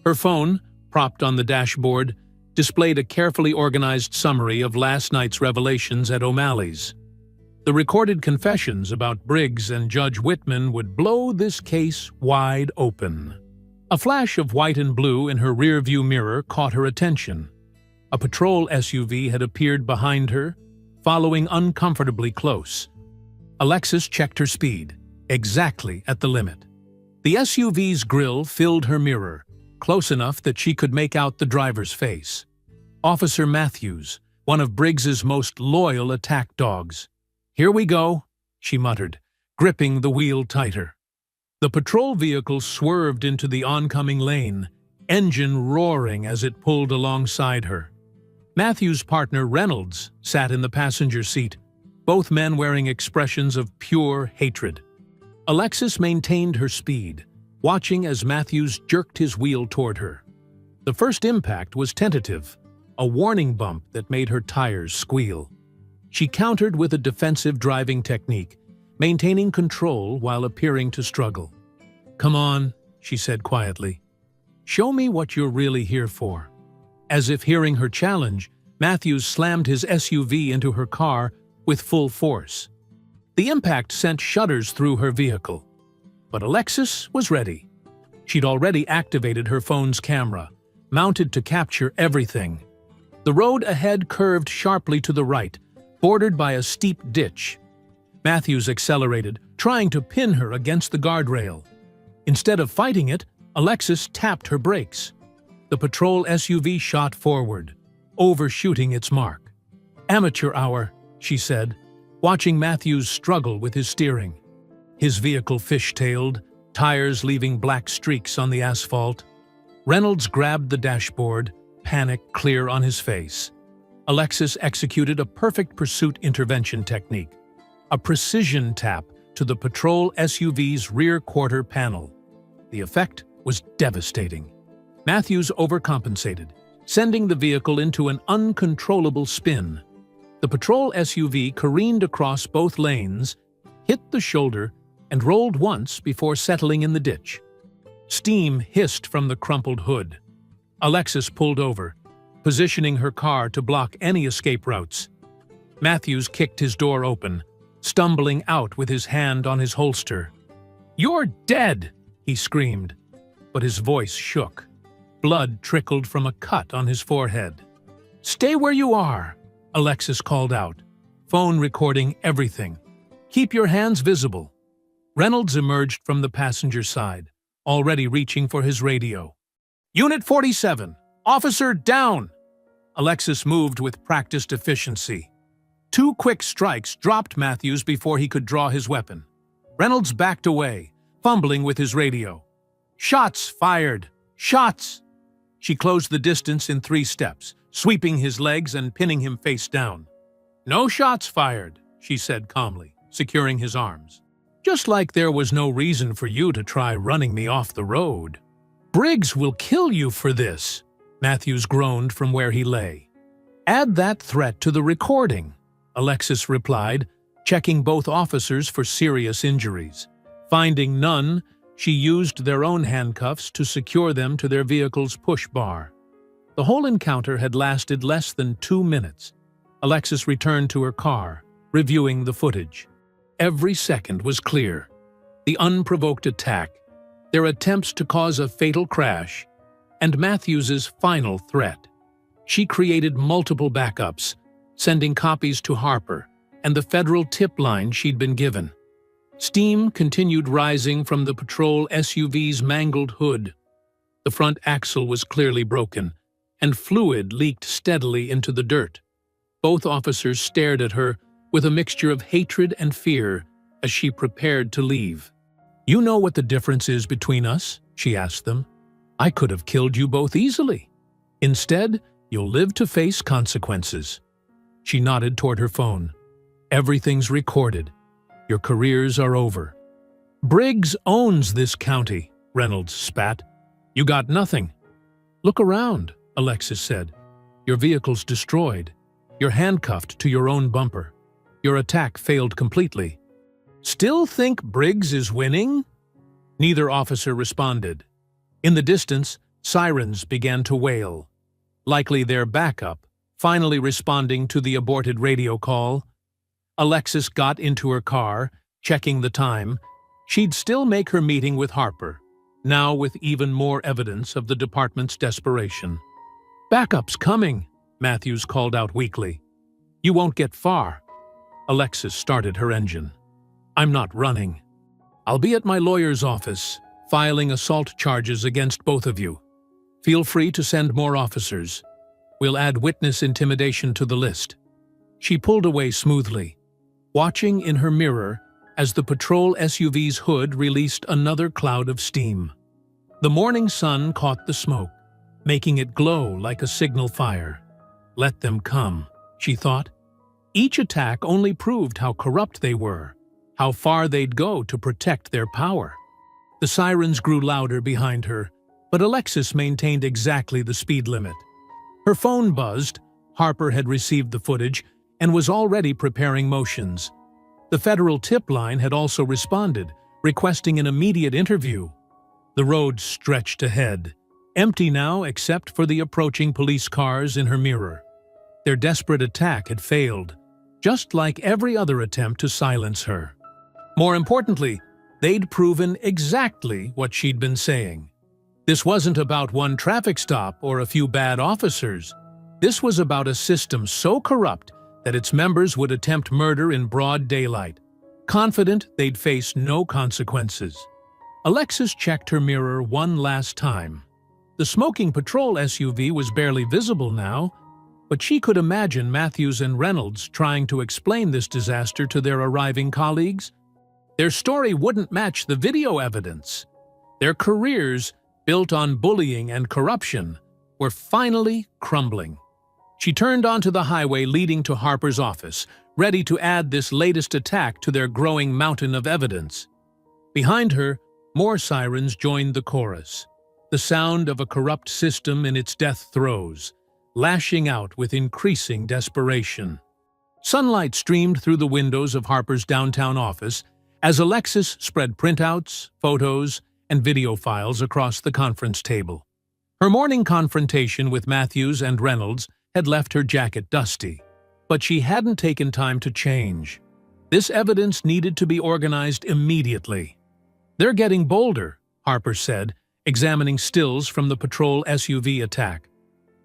Her phone, propped on the dashboard, displayed a carefully organized summary of last night's revelations at O'Malley's. The recorded confessions about Briggs and Judge Whitman would blow this case wide open. A flash of white and blue in her rearview mirror caught her attention. A patrol SUV had appeared behind her, following uncomfortably close. Alexis checked her speed, exactly at the limit. The SUV's grille filled her mirror, close enough that she could make out the driver's face. Officer Matthews, one of Briggs's most loyal attack dogs. "Here we go," she muttered, gripping the wheel tighter. The patrol vehicle swerved into the oncoming lane, engine roaring as it pulled alongside her. Matthews' partner Reynolds sat in the passenger seat, both men wearing expressions of pure hatred. Alexis maintained her speed, watching as Matthews jerked his wheel toward her. The first impact was tentative, a warning bump that made her tires squeal. She countered with a defensive driving technique, maintaining control while appearing to struggle. "Come on," she said quietly. "Show me what you're really here for." As if hearing her challenge, Matthews slammed his SUV into her car with full force. The impact sent shudders through her vehicle. But Alexis was ready. She'd already activated her phone's camera, mounted to capture everything. The road ahead curved sharply to the right, bordered by a steep ditch. Matthews accelerated, trying to pin her against the guardrail. Instead of fighting it, Alexis tapped her brakes. The patrol SUV shot forward, overshooting its mark. "Amateur hour," she said, watching Matthews struggle with his steering. His vehicle fishtailed, tires leaving black streaks on the asphalt. Reynolds grabbed the dashboard, panic clear on his face. Alexis executed a perfect pursuit intervention technique, a precision tap to the patrol SUV's rear quarter panel. The effect was devastating. Matthews overcompensated, sending the vehicle into an uncontrollable spin. The patrol SUV careened across both lanes, hit the shoulder, and rolled once before settling in the ditch. Steam hissed from the crumpled hood. Alexis pulled over, positioning her car to block any escape routes. Matthews kicked his door open, stumbling out with his hand on his holster. "You're dead!" he screamed, but his voice shook. Blood trickled from a cut on his forehead. "Stay where you are," Alexis called out, phone recording everything. "Keep your hands visible." Reynolds emerged from the passenger side, already reaching for his radio. "Unit 47, officer down!" Alexis moved with practiced efficiency. 2 quick strikes dropped Matthews before he could draw his weapon. Reynolds backed away, fumbling with his radio. "Shots fired! Shots!" She closed the distance in 3 steps, sweeping his legs and pinning him face down. "No shots fired," she said calmly, securing his arms. "Just like there was no reason for you to try running me off the road. Briggs will kill you for this," Matthews groaned from where he lay. "Add that threat to the recording," Alexis replied, checking both officers for serious injuries. Finding none, she used their own handcuffs to secure them to their vehicle's push bar. The whole encounter had lasted less than 2 minutes. Alexis returned to her car, reviewing the footage. Every second was clear. The unprovoked attack, their attempts to cause a fatal crash, and Matthews's final threat. She created multiple backups, sending copies to Harper and the federal tip line she'd been given. Steam continued rising from the patrol SUV's mangled hood. The front axle was clearly broken, and fluid leaked steadily into the dirt. Both officers stared at her with a mixture of hatred and fear as she prepared to leave. "You know what the difference is between us?" she asked them. "I could have killed you both easily. Instead, you'll live to face consequences." She nodded toward her phone. "Everything's recorded. Your careers are over." "Briggs owns this county," Reynolds spat. "You got nothing." "Look around," Alexis said. "Your vehicle's destroyed. You're handcuffed to your own bumper. Your attack failed completely." "Still think Briggs is winning?" Neither officer responded. In the distance, sirens began to wail. Likely their backup, finally responding to the aborted radio call. Alexis got into her car, checking the time. She'd still make her meeting with Harper, now with even more evidence of the department's desperation. "Backup's coming," Matthews called out weakly. "You won't get far." Alexis started her engine. "I'm not running. I'll be at my lawyer's office, filing assault charges against both of you. Feel free to send more officers. We'll add witness intimidation to the list." She pulled away smoothly, watching in her mirror as the patrol SUV's hood released another cloud of steam. The morning sun caught the smoke, making it glow like a signal fire. Let them come, she thought. Each attack only proved how corrupt they were, how far they'd go to protect their power. The sirens grew louder behind her, but Alexis maintained exactly the speed limit. Her phone buzzed. Harper had received the footage and was already preparing motions. The federal tip line had also responded, requesting an immediate interview. The road stretched ahead, empty now except for the approaching police cars in her mirror. Their desperate attack had failed, just like every other attempt to silence her. More importantly, they'd proven exactly what she'd been saying. This wasn't about one traffic stop or a few bad officers. This was about a system so corrupt that its members would attempt murder in broad daylight, confident they'd face no consequences. Alexis checked her mirror one last time. The smoking patrol SUV was barely visible now, but she could imagine Matthews and Reynolds trying to explain this disaster to their arriving colleagues. Their story wouldn't match the video evidence. Their careers, built on bullying and corruption, were finally crumbling. She turned onto the highway leading to Harper's office, ready to add this latest attack to their growing mountain of evidence. Behind her, more sirens joined the chorus, the sound of a corrupt system in its death throes, lashing out with increasing desperation. Sunlight streamed through the windows of Harper's downtown office as Alexis spread printouts, photos, and video files across the conference table. Her morning confrontation with Matthews and Reynolds had left her jacket dusty, but she hadn't taken time to change. This evidence needed to be organized immediately. "They're getting bolder," Harper said, examining stills from the patrol SUV attack.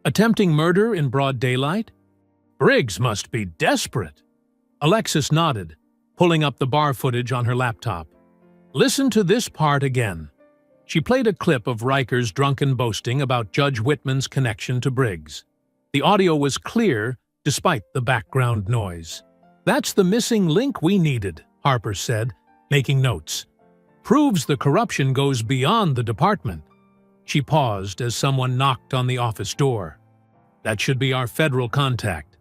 Attempting murder in broad daylight? Briggs must be desperate. Alexis nodded, pulling up the bar footage on her laptop. Listen to this part again. She played a clip of Riker's drunken boasting about Judge Whitman's connection to Briggs. The audio was clear, despite the background noise. That's the missing link we needed, Harper said, making notes. Proves the corruption goes beyond the department. She paused as someone knocked on the office door. That should be our federal contact.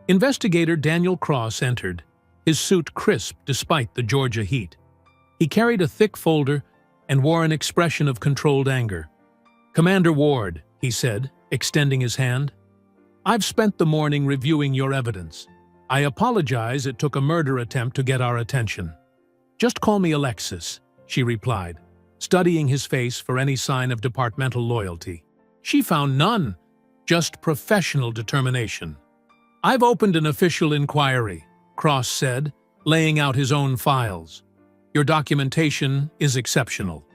Investigator Daniel Cross entered, his suit crisp despite the Georgia heat. He carried a thick folder and wore an expression of controlled anger. Commander Ward, he said, extending his hand. I've spent the morning reviewing your evidence. I apologize it took a murder attempt to get our attention. Just call me Alexis, she replied, studying his face for any sign of departmental loyalty. She found none, just professional determination. I've opened an official inquiry, Cross said, laying out his own files. Your documentation is exceptional.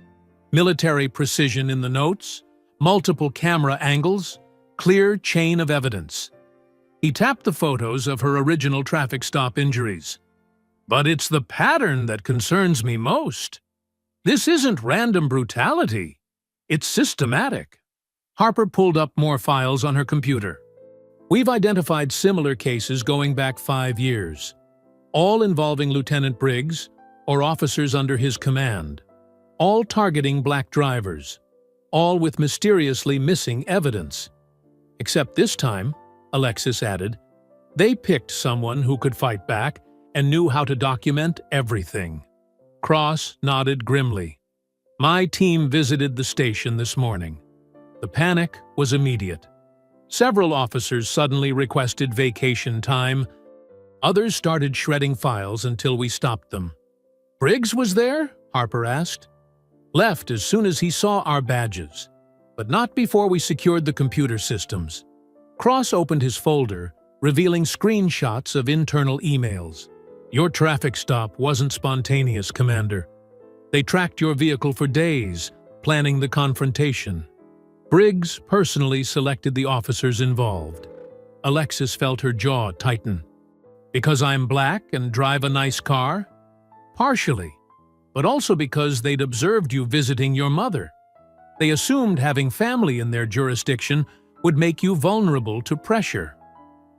Military precision in the notes, multiple camera angles, clear chain of evidence. He tapped the photos of her original traffic stop injuries. But it's the pattern that concerns me most. This isn't random brutality. It's systematic. Harper pulled up more files on her computer. We've identified similar cases going back 5 years, all involving Lieutenant Briggs or officers under his command, all targeting black drivers, all with mysteriously missing evidence. Except this time, Alexis added, they picked someone who could fight back and knew how to document everything. Cross nodded grimly. My team visited the station this morning. The panic was immediate. Several officers suddenly requested vacation time. Others started shredding files until we stopped them. Briggs was there? Harper asked. Left as soon as he saw our badges, but not before we secured the computer systems. Cross opened his folder, revealing screenshots of internal emails. Your traffic stop wasn't spontaneous, Commander. They tracked your vehicle for days, planning the confrontation. Briggs personally selected the officers involved. Alexis felt her jaw tighten. Because I'm black and drive a nice car? Partially, but also because they'd observed you visiting your mother. They assumed having family in their jurisdiction would make you vulnerable to pressure.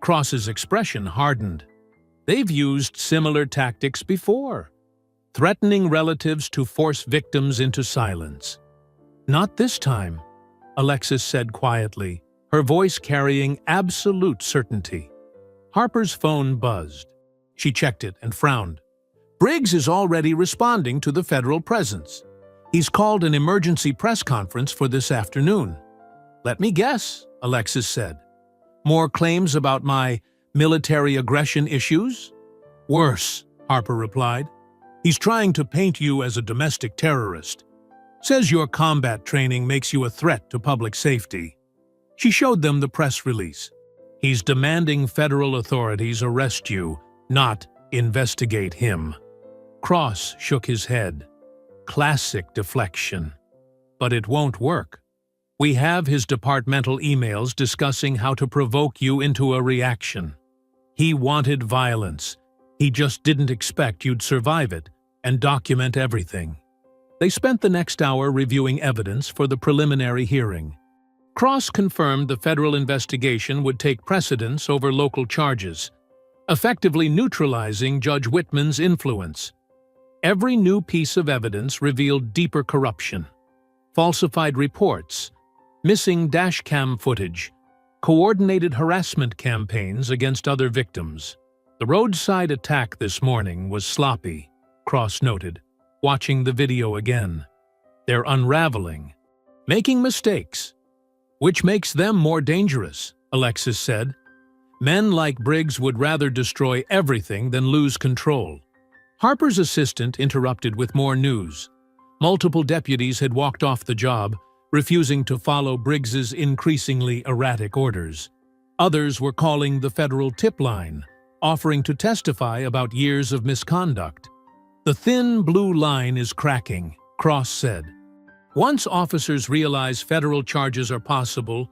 Cross's expression hardened. They've used similar tactics before, threatening relatives to force victims into silence. Not this time, Alexis said quietly, her voice carrying absolute certainty. Harper's phone buzzed. She checked it and frowned. Briggs is already responding to the federal presence. He's called an emergency press conference for this afternoon. Let me guess, Alexis said. More claims about my military aggression issues? Worse, Harper replied. He's trying to paint you as a domestic terrorist. Says your combat training makes you a threat to public safety. She showed them the press release. He's demanding federal authorities arrest you, not investigate him. Cross shook his head. Classic deflection. But it won't work. We have his departmental emails discussing how to provoke you into a reaction. He wanted violence. He just didn't expect you'd survive it and document everything. They spent the next hour reviewing evidence for the preliminary hearing. Cross confirmed the federal investigation would take precedence over local charges, effectively neutralizing Judge Whitman's influence. Every new piece of evidence revealed deeper corruption, falsified reports, missing dashcam footage, coordinated harassment campaigns against other victims. The roadside attack this morning was sloppy, Cross noted, watching the video again. They're unraveling, making mistakes, which makes them more dangerous, Alexis said. Men like Briggs would rather destroy everything than lose control. Harper's assistant interrupted with more news. Multiple deputies had walked off the job, refusing to follow Briggs's increasingly erratic orders. Others were calling the federal tip line, offering to testify about years of misconduct. The thin blue line is cracking, Cross said. Once officers realize federal charges are possible,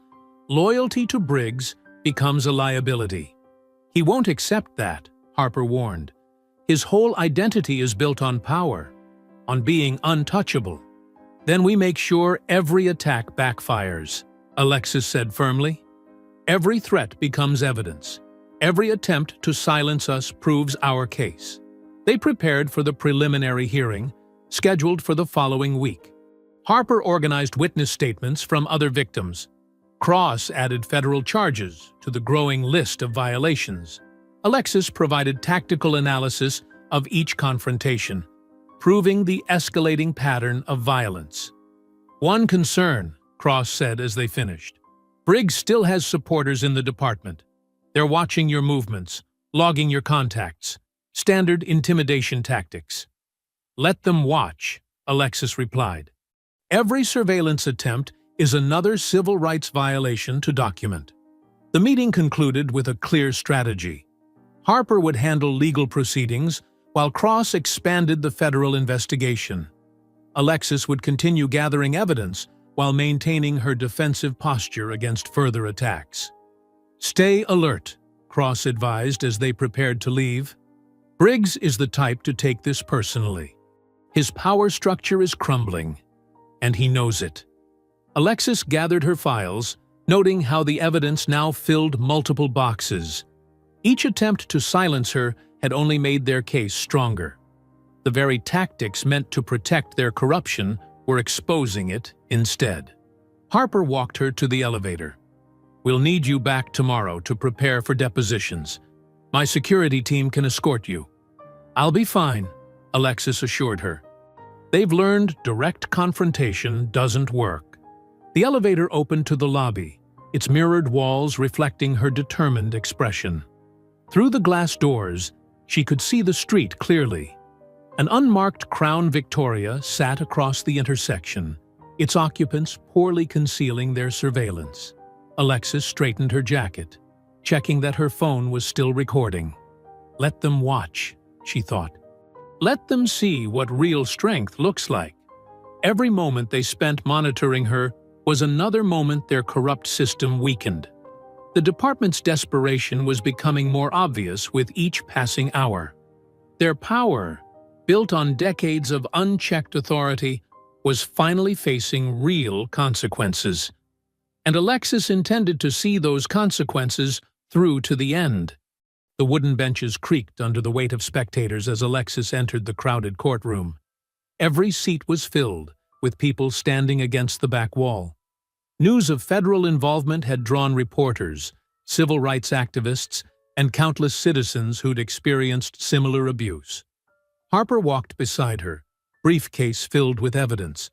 loyalty to Briggs becomes a liability. He won't accept that, Harper warned. His whole identity is built on power, on being untouchable. Then we make sure every attack backfires, Alexis said firmly. Every threat becomes evidence. Every attempt to silence us proves our case. They prepared for the preliminary hearing, scheduled for the following week. Harper organized witness statements from other victims. Cross added federal charges to the growing list of violations. Alexis provided tactical analysis of each confrontation, proving the escalating pattern of violence. One concern, Cross said as they finished. Briggs still has supporters in the department. They're watching your movements, logging your contacts. Standard intimidation tactics. Let them watch, Alexis replied. Every surveillance attempt is another civil rights violation to document. The meeting concluded with a clear strategy. Harper would handle legal proceedings, while Cross expanded the federal investigation. Alexis would continue gathering evidence while maintaining her defensive posture against further attacks. Stay alert, Cross advised as they prepared to leave. Briggs is the type to take this personally. His power structure is crumbling, and he knows it. Alexis gathered her files, noting how the evidence now filled multiple boxes. Each attempt to silence her had only made their case stronger. The very tactics meant to protect their corruption were exposing it instead. Harper walked her to the elevator. We'll need you back tomorrow to prepare for depositions. My security team can escort you. I'll be fine, Alexis assured her. They've learned direct confrontation doesn't work. The elevator opened to the lobby, its mirrored walls reflecting her determined expression. Through the glass doors, she could see the street clearly. An unmarked Crown Victoria sat across the intersection, its occupants poorly concealing their surveillance. Alexis straightened her jacket, checking that her phone was still recording. Let them watch, she thought. Let them see what real strength looks like. Every moment they spent monitoring her was another moment their corrupt system weakened. The department's desperation was becoming more obvious with each passing hour. Their power, built on decades of unchecked authority, was finally facing real consequences. And Alexis intended to see those consequences through to the end. The wooden benches creaked under the weight of spectators as Alexis entered the crowded courtroom. Every seat was filled, with people standing against the back wall. News of federal involvement had drawn reporters, civil rights activists, and countless citizens who'd experienced similar abuse. Harper walked beside her, briefcase filled with evidence.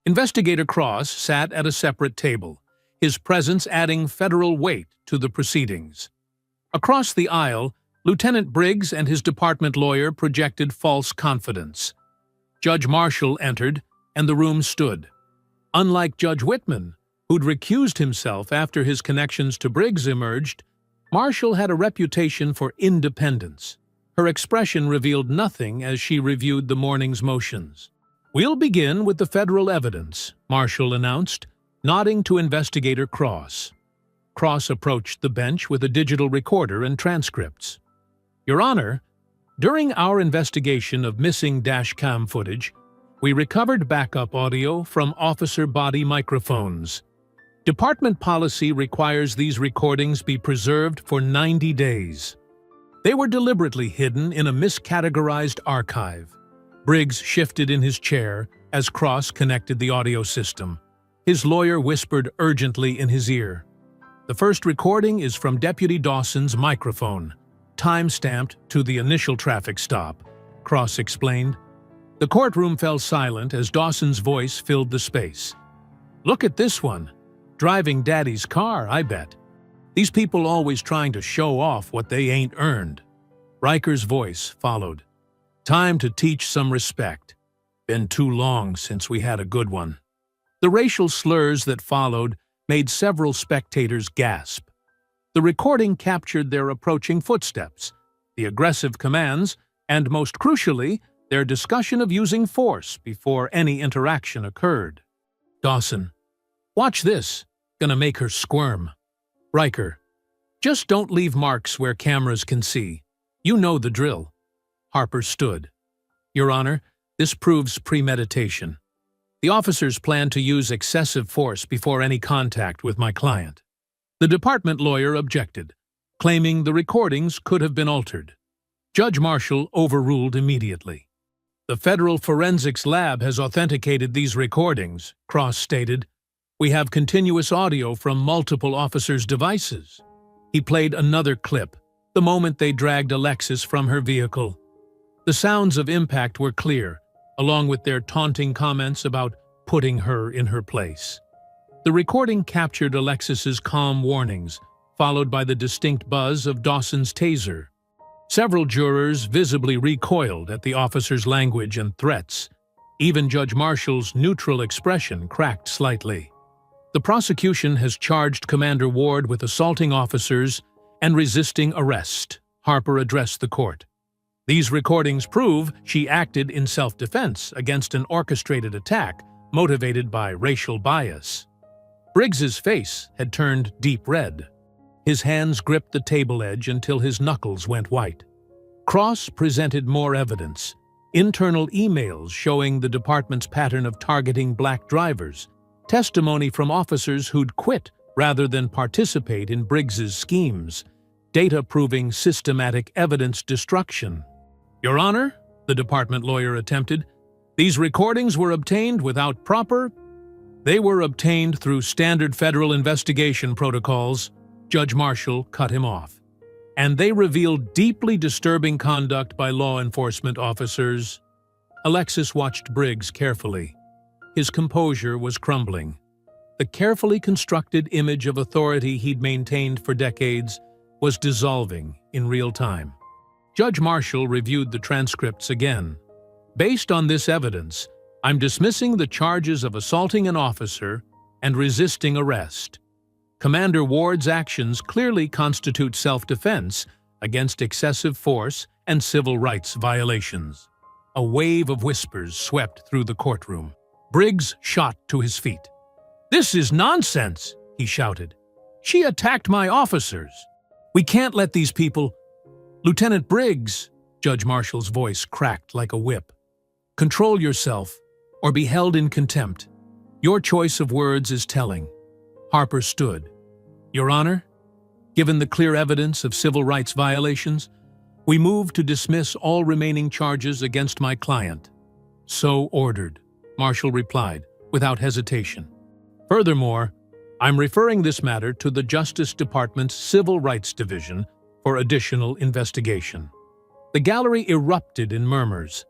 Investigator Cross sat at a separate table, his presence adding federal weight to the proceedings. Across the aisle, Lieutenant Briggs and his department lawyer projected false confidence. Judge Marshall entered, and the room stood. Unlike Judge Whitman, who'd recused himself after his connections to Briggs emerged, Marshall had a reputation for independence. Her expression revealed nothing as she reviewed the morning's motions. "We'll begin with the federal evidence," Marshall announced, nodding to Investigator Cross. Cross approached the bench with a digital recorder and transcripts. "Your Honor, during our investigation of missing dashcam footage, we recovered backup audio from officer body microphones. Department policy requires these recordings be preserved for 90 days. They were deliberately hidden in a miscategorized archive." Briggs shifted in his chair as Cross connected the audio system. His lawyer whispered urgently in his ear. "The first recording is from Deputy Dawson's microphone, time-stamped to the initial traffic stop," Cross explained. The courtroom fell silent as Dawson's voice filled the space. "Look at this one. Driving Daddy's car, I bet. These people always trying to show off what they ain't earned." Riker's voice followed. "Time to teach some respect. Been too long since we had a good one." The racial slurs that followed made several spectators gasp. The recording captured their approaching footsteps, the aggressive commands, and most crucially, their discussion of using force before any interaction occurred. Dawson, watch this. Gonna make her squirm. Riker, just don't leave marks where cameras can see. You know the drill. Harper stood. Your Honor, this proves premeditation. The officers planned to use excessive force before any contact with my client. The department lawyer objected, claiming the recordings could have been altered. Judge Marshall overruled immediately. The Federal Forensics Lab has authenticated these recordings, Cross stated. We have continuous audio from multiple officers' devices. He played another clip, the moment they dragged Alexis from her vehicle. The sounds of impact were clear, along with their taunting comments about putting her in her place. The recording captured Alexis's calm warnings, followed by the distinct buzz of Dawson's taser. Several jurors visibly recoiled at the officer's language and threats. Even Judge Marshall's neutral expression cracked slightly. The prosecution has charged Commander Ward with assaulting officers and resisting arrest, Harper addressed the court. These recordings prove she acted in self-defense against an orchestrated attack motivated by racial bias. Briggs's face had turned deep red. His hands gripped the table edge until his knuckles went white. Cross presented more evidence, internal emails showing the department's pattern of targeting black drivers, testimony from officers who'd quit rather than participate in Briggs's schemes, data proving systematic evidence destruction. Your Honor, the department lawyer attempted, these recordings were obtained without proper... They were obtained through standard federal investigation protocols. Judge Marshall cut him off. And they revealed deeply disturbing conduct by law enforcement officers. Alexis watched Briggs carefully. His composure was crumbling. The carefully constructed image of authority he'd maintained for decades was dissolving in real time. Judge Marshall reviewed the transcripts again. Based on this evidence, I'm dismissing the charges of assaulting an officer and resisting arrest. Commander Ward's actions clearly constitute self-defense against excessive force and civil rights violations. A wave of whispers swept through the courtroom. Briggs shot to his feet. "This is nonsense," he shouted. "She attacked my officers. We can't let these people—" "Lieutenant Briggs," Judge Marshall's voice cracked like a whip. "Control yourself, or be held in contempt. Your choice of words is telling." Harper stood. Your Honor, given the clear evidence of civil rights violations, we move to dismiss all remaining charges against my client. So ordered, Marshall replied, without hesitation. Furthermore, I'm referring this matter to the Justice Department's Civil Rights Division for additional investigation. The gallery erupted in murmurs.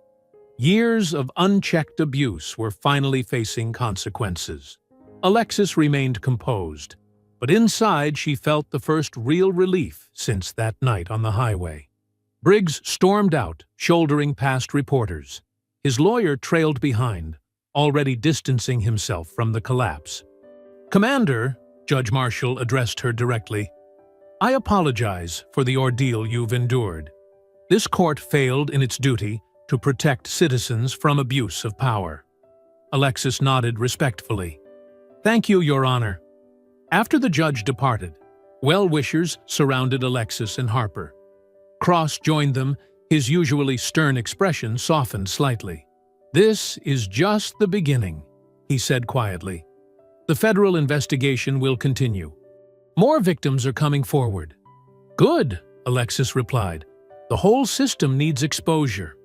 Years of unchecked abuse were finally facing consequences. Alexis remained composed, but inside she felt the first real relief since that night on the highway. Briggs stormed out, shouldering past reporters. His lawyer trailed behind, already distancing himself from the collapse. "Commander," Judge Marshall addressed her directly, "I apologize for the ordeal you've endured. This court failed in its duty to protect citizens from abuse of power." Alexis nodded respectfully. "Thank you, Your Honor." After the judge departed, well-wishers surrounded Alexis and Harper. Cross joined them, his usually stern expression softened slightly. "This is just the beginning," he said quietly. "The federal investigation will continue. More victims are coming forward." "Good," Alexis replied. "The whole system needs exposure."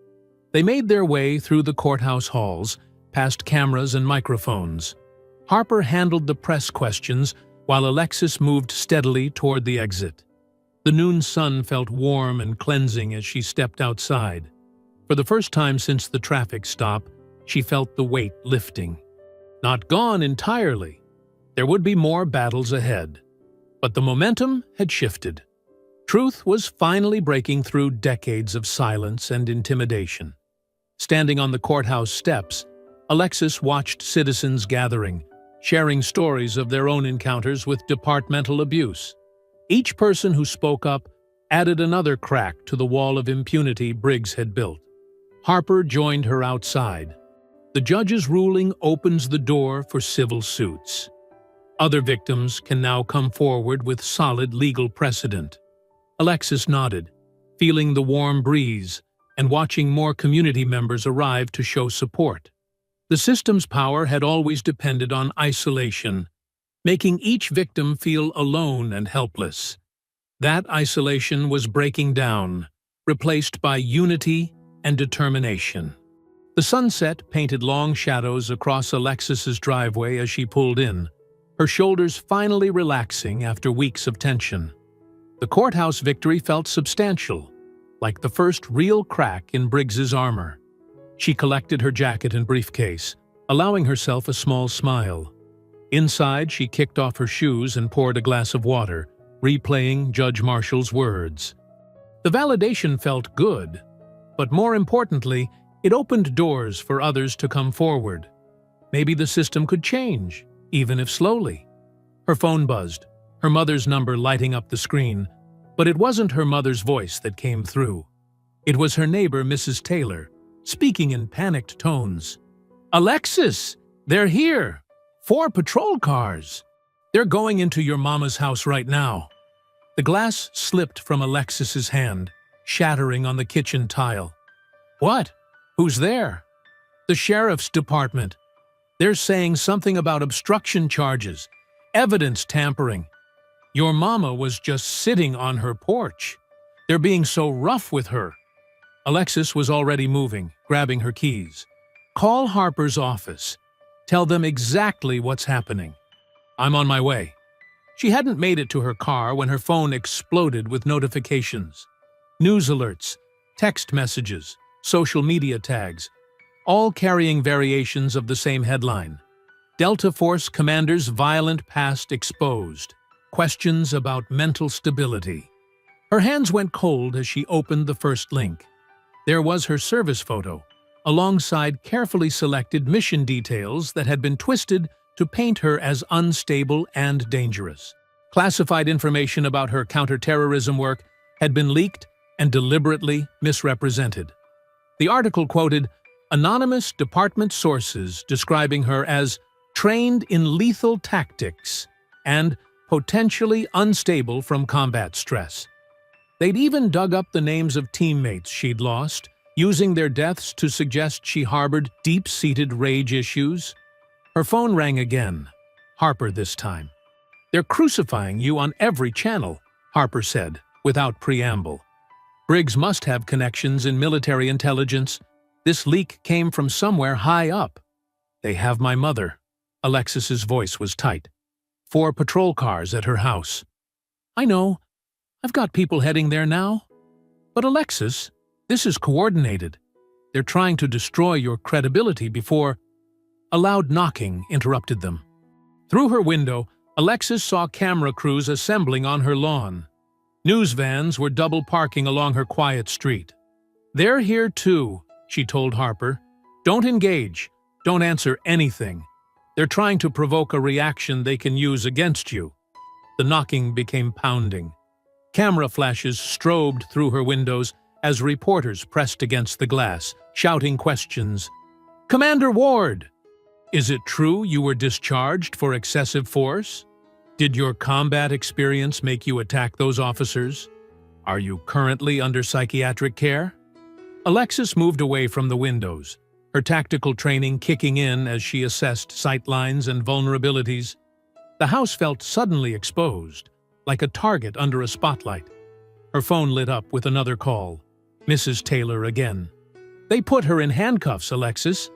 They made their way through the courthouse halls, past cameras and microphones. Harper handled the press questions while Alexis moved steadily toward the exit. The noon sun felt warm and cleansing as she stepped outside. For the first time since the traffic stop, she felt the weight lifting. Not gone entirely. There would be more battles ahead. But the momentum had shifted. Truth was finally breaking through decades of silence and intimidation. Standing on the courthouse steps, Alexis watched citizens gathering, sharing stories of their own encounters with departmental abuse. Each person who spoke up added another crack to the wall of impunity Briggs had built. Harper joined her outside. The judge's ruling opens the door for civil suits. Other victims can now come forward with solid legal precedent. Alexis nodded, feeling the warm breeze and watching more community members arrive to show support. The system's power had always depended on isolation, making each victim feel alone and helpless. That isolation was breaking down, replaced by unity and determination. The sunset painted long shadows across Alexis's driveway as she pulled in, her shoulders finally relaxing after weeks of tension. The courthouse victory felt substantial, like the first real crack in Briggs's armor. She collected her jacket and briefcase, allowing herself a small smile. Inside, she kicked off her shoes and poured a glass of water, replaying Judge Marshall's words. The validation felt good, but more importantly, it opened doors for others to come forward. Maybe the system could change, even if slowly. Her phone buzzed, her mother's number lighting up the screen, but it wasn't her mother's voice that came through. It was her neighbor, Mrs. Taylor, speaking in panicked tones. "Alexis, they're here! 4 patrol cars! They're going into your mama's house right now." The glass slipped from Alexis's hand, shattering on the kitchen tile. "What? Who's there?" "The sheriff's department. They're saying something about obstruction charges, evidence tampering. Your mama was just sitting on her porch. They're being so rough with her." Alexis was already moving, grabbing her keys. "Call Harper's office. Tell them exactly what's happening." "I'm on my way." She hadn't made it to her car when her phone exploded with notifications. News alerts, text messages, social media tags, all carrying variations of the same headline. Delta Force Commander's violent past exposed. Questions about mental stability. Her hands went cold as she opened the first link. There was her service photo, alongside carefully selected mission details that had been twisted to paint her as unstable and dangerous. Classified information about her counterterrorism work had been leaked and deliberately misrepresented. The article quoted anonymous department sources describing her as trained in lethal tactics and potentially unstable from combat stress. They'd even dug up the names of teammates she'd lost, using their deaths to suggest she harbored deep-seated rage issues. Her phone rang again. Harper this time. "They're crucifying you on every channel," Harper said, without preamble. Briggs must have connections in military intelligence. This leak came from somewhere high up. "They have my mother." Alexis's voice was tight. 4 patrol cars at her house. "I know. I've got people heading there now." "But Alexis, this is coordinated. They're trying to destroy your credibility before—" A loud knocking interrupted them. Through her window, Alexis saw camera crews assembling on her lawn. News vans were double parking along her quiet street. "They're here too," she told Harper. "Don't engage. Don't answer anything. They're trying to provoke a reaction they can use against you." The knocking became pounding. Camera flashes strobed through her windows as reporters pressed against the glass, shouting questions. "Commander Ward! Is it true you were discharged for excessive force? Did your combat experience make you attack those officers? Are you currently under psychiatric care?" Alexis moved away from the windows, her tactical training kicking in as she assessed sightlines and vulnerabilities. The house felt suddenly exposed, like a target under a spotlight. Her phone lit up with another call. Mrs. Taylor again. "They put her in handcuffs, Alexis."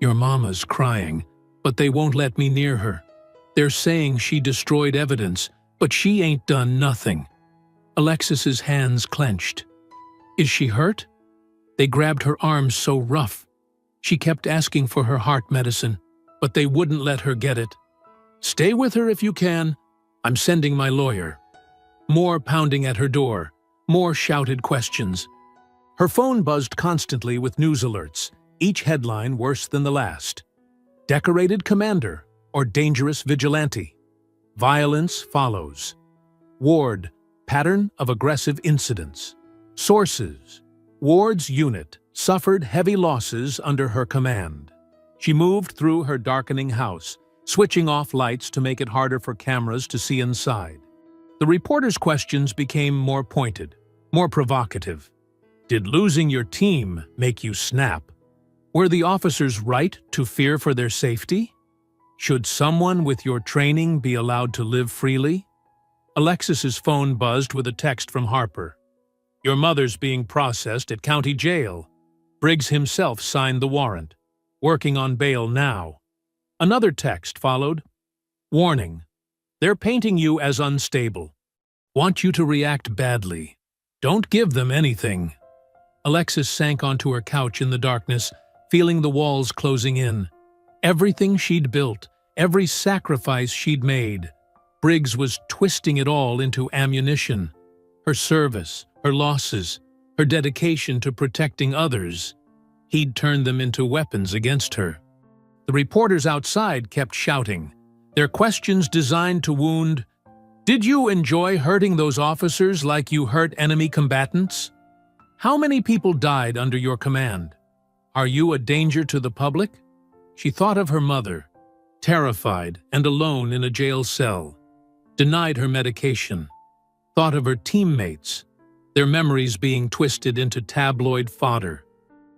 "Your mama's crying, but they won't let me near her. They're saying she destroyed evidence, but she ain't done nothing." Alexis's hands clenched. "Is she hurt?" They grabbed her arms so rough. She kept asking for her heart medicine, but they wouldn't let her get it. "Stay with her if you can. I'm sending my lawyer." More pounding at her door, more shouted questions. Her phone buzzed constantly with news alerts, each headline worse than the last. "Decorated Commander" or "Dangerous Vigilante." "Violence follows." Ward, "Pattern of aggressive incidents." Sources, "Ward's unit suffered heavy losses under her command." She moved through her darkening house, switching off lights to make it harder for cameras to see inside. The reporter's questions became more pointed, more provocative. Did losing your team make you snap? Were the officers right to fear for their safety? Should someone with your training be allowed to live freely? Alexis's phone buzzed with a text from Harper. Your mother's being processed at county jail. Briggs himself signed the warrant. Working on bail now. Another text followed. Warning. They're painting you as unstable. Want you to react badly. Don't give them anything. Alexis sank onto her couch in the darkness, feeling the walls closing in. Everything she'd built, every sacrifice she'd made. Briggs was twisting it all into ammunition. Her service, her losses, her dedication to protecting others. He'd turned them into weapons against her. The reporters outside kept shouting, their questions designed to wound. Did you enjoy hurting those officers like you hurt enemy combatants? How many people died under your command? Are you a danger to the public? She thought of her mother, terrified and alone in a jail cell, denied her medication. Thought of her teammates, their memories being twisted into tabloid fodder.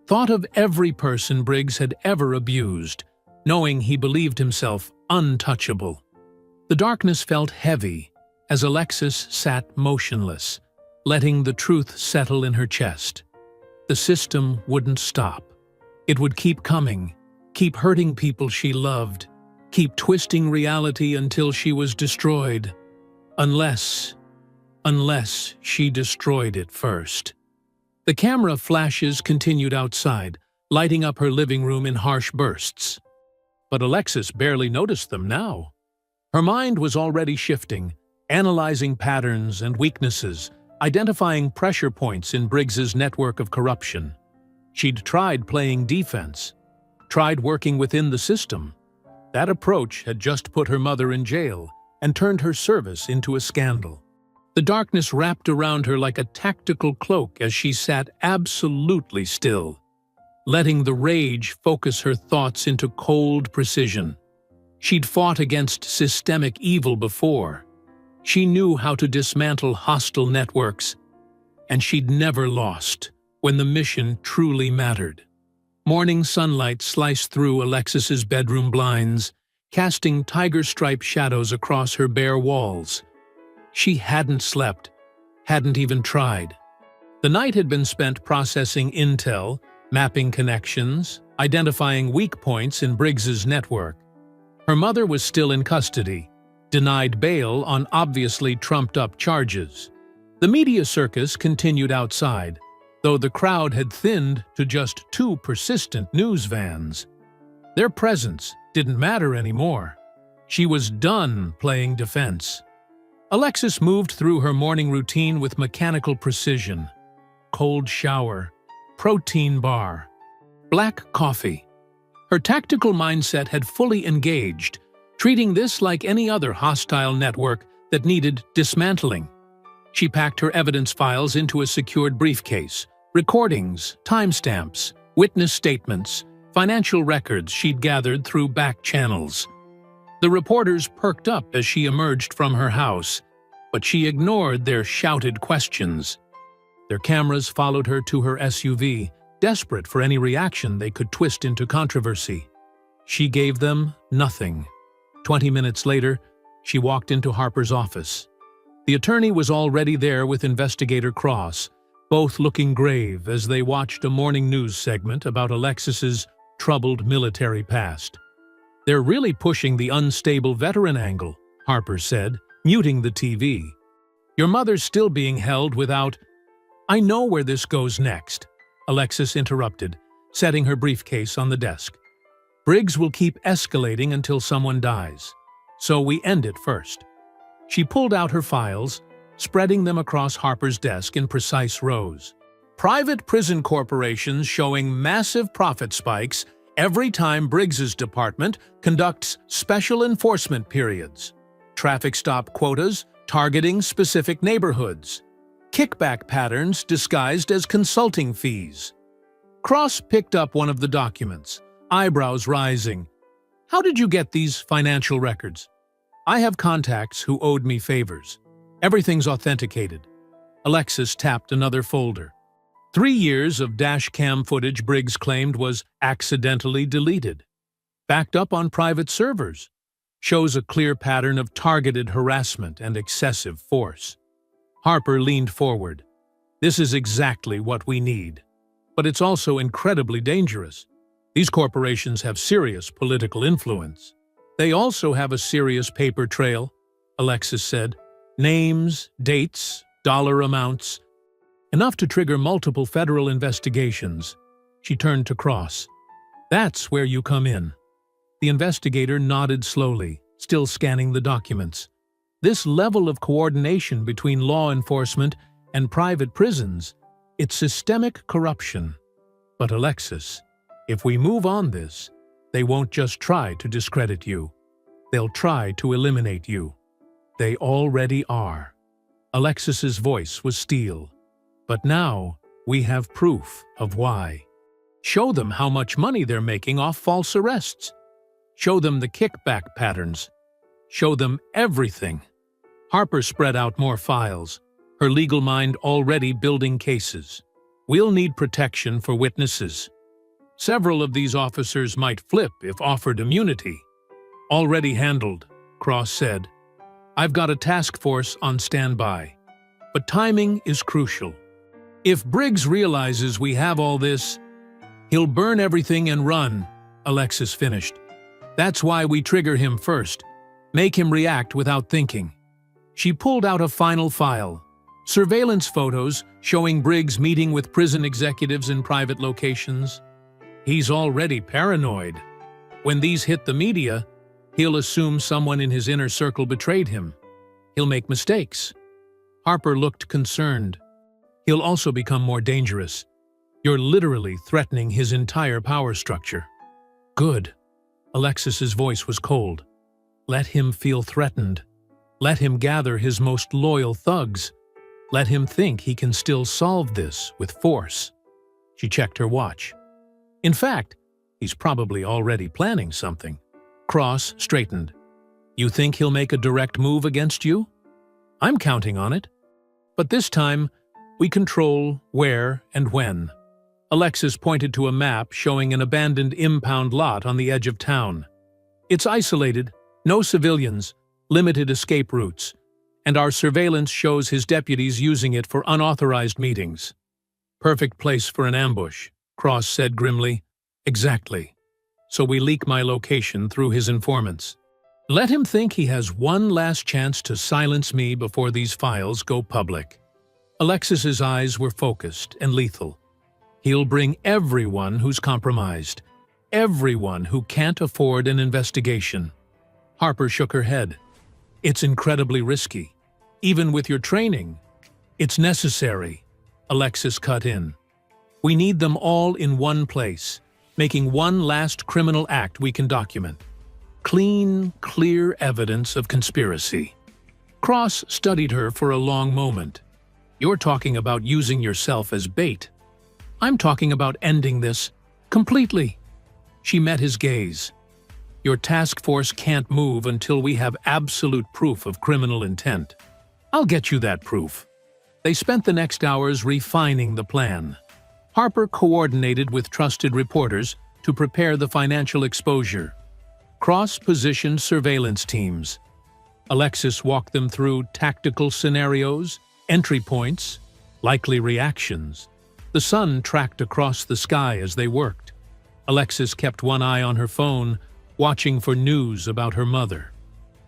Thought of every person Briggs had ever abused, knowing he believed himself untouchable. The darkness felt heavy as Alexis sat motionless, letting the truth settle in her chest. The system wouldn't stop. It would keep coming, keep hurting people she loved, keep twisting reality until she was destroyed. Unless she destroyed it first. The camera flashes continued outside, lighting up her living room in harsh bursts. But Alexis barely noticed them now. Her mind was already shifting, analyzing patterns and weaknesses, identifying pressure points in Briggs's network of corruption. She'd tried playing defense, tried working within the system. That approach had just put her mother in jail and turned her service into a scandal. The darkness wrapped around her like a tactical cloak as she sat absolutely still, letting the rage focus her thoughts into cold precision. She'd fought against systemic evil before. She knew how to dismantle hostile networks, and she'd never lost when the mission truly mattered. Morning sunlight sliced through Alexis's bedroom blinds, casting tiger-striped shadows across her bare walls. She hadn't slept, hadn't even tried. The night had been spent processing intel, mapping connections, identifying weak points in Briggs's network. Her mother was still in custody, denied bail on obviously trumped-up charges. The media circus continued outside, though the crowd had thinned to just 2 persistent news vans. Their presence didn't matter anymore. She was done playing defense. Alexis moved through her morning routine with mechanical precision. Cold shower, protein bar, black coffee. Her tactical mindset had fully engaged, treating this like any other hostile network that needed dismantling. She packed her evidence files into a secured briefcase, recordings, timestamps, witness statements, financial records she'd gathered through back channels. The reporters perked up as she emerged from her house, but she ignored their shouted questions. Their cameras followed her to her SUV, desperate for any reaction they could twist into controversy. She gave them nothing. 20 minutes later, she walked into Harper's office. The attorney was already there with Investigator Cross, both looking grave as they watched a morning news segment about Alexis's troubled military past. They're really pushing the unstable veteran angle, Harper said, muting the TV. Your mother's still being held without... I know where this goes next, Alexis interrupted, setting her briefcase on the desk. Briggs will keep escalating until someone dies, so we end it first. She pulled out her files, spreading them across Harper's desk in precise rows. Private prison corporations showing massive profit spikes every time Briggs's department conducts special enforcement periods. Traffic stop quotas targeting specific neighborhoods. Kickback patterns disguised as consulting fees. Cross picked up one of the documents, eyebrows rising. "How did you get these financial records?" "I have contacts who owed me favors. Everything's authenticated." Alexis tapped another folder. 3 years of dash cam footage Briggs claimed was accidentally deleted. Backed up on private servers. Shows a clear pattern of targeted harassment and excessive force. Harper leaned forward. "This is exactly what we need. But it's also incredibly dangerous. These corporations have serious political influence. They also have a serious paper trail," Alexis said. "Names, dates, dollar amounts. Enough to trigger multiple federal investigations." She turned to Cross. "That's where you come in." The investigator nodded slowly, still scanning the documents. This level of coordination between law enforcement and private prisons, it's systemic corruption. But Alexis, if we move on this, they won't just try to discredit you. They'll try to eliminate you. They already are. Alexis's voice was steel. "But now, we have proof of why. Show them how much money they're making off false arrests. Show them the kickback patterns. Show them everything." Harper spread out more files, her legal mind already building cases. "We'll need protection for witnesses. Several of these officers might flip if offered immunity." "Already handled," Cross said. "I've got a task force on standby. But timing is crucial. If Briggs realizes we have all this, he'll burn everything and run," Alexis finished. "That's why we trigger him first. Make him react without thinking." She pulled out a final file. Surveillance photos showing Briggs meeting with prison executives in private locations. He's already paranoid. When these hit the media, he'll assume someone in his inner circle betrayed him. He'll make mistakes. Harper looked concerned. "He'll also become more dangerous. You're literally threatening his entire power structure." "Good." Alexis's voice was cold. "Let him feel threatened. Let him gather his most loyal thugs. Let him think he can still solve this with force." She checked her watch. "In fact, he's probably already planning something." Cross straightened. "You think he'll make a direct move against you?" "I'm counting on it. But this time, we control where and when." Alexis pointed to a map showing an abandoned impound lot on the edge of town. "It's isolated, no civilians, limited escape routes, and our surveillance shows his deputies using it for unauthorized meetings." "Perfect place for an ambush," Cross said grimly. "Exactly. So we leak my location through his informants. Let him think he has one last chance to silence me before these files go public." Alexis's eyes were focused and lethal. "He'll bring everyone who's compromised, everyone who can't afford an investigation." Harper shook her head. "It's incredibly risky. Even with your training, it's necessary." Alexis cut in. "We need them all in one place, making one last criminal act we can document. Clean, clear evidence of conspiracy." Cross studied her for a long moment. "You're talking about using yourself as bait. I'm talking about ending this completely." She met his gaze. "Your task force can't move until we have absolute proof of criminal intent. I'll get you that proof." They spent the next hours refining the plan. Harper coordinated with trusted reporters to prepare the financial exposure. Cross positioned surveillance teams. Alexis walked them through tactical scenarios, entry points, likely reactions. The sun tracked across the sky as they worked. Alexis kept one eye on her phone, watching for news about her mother.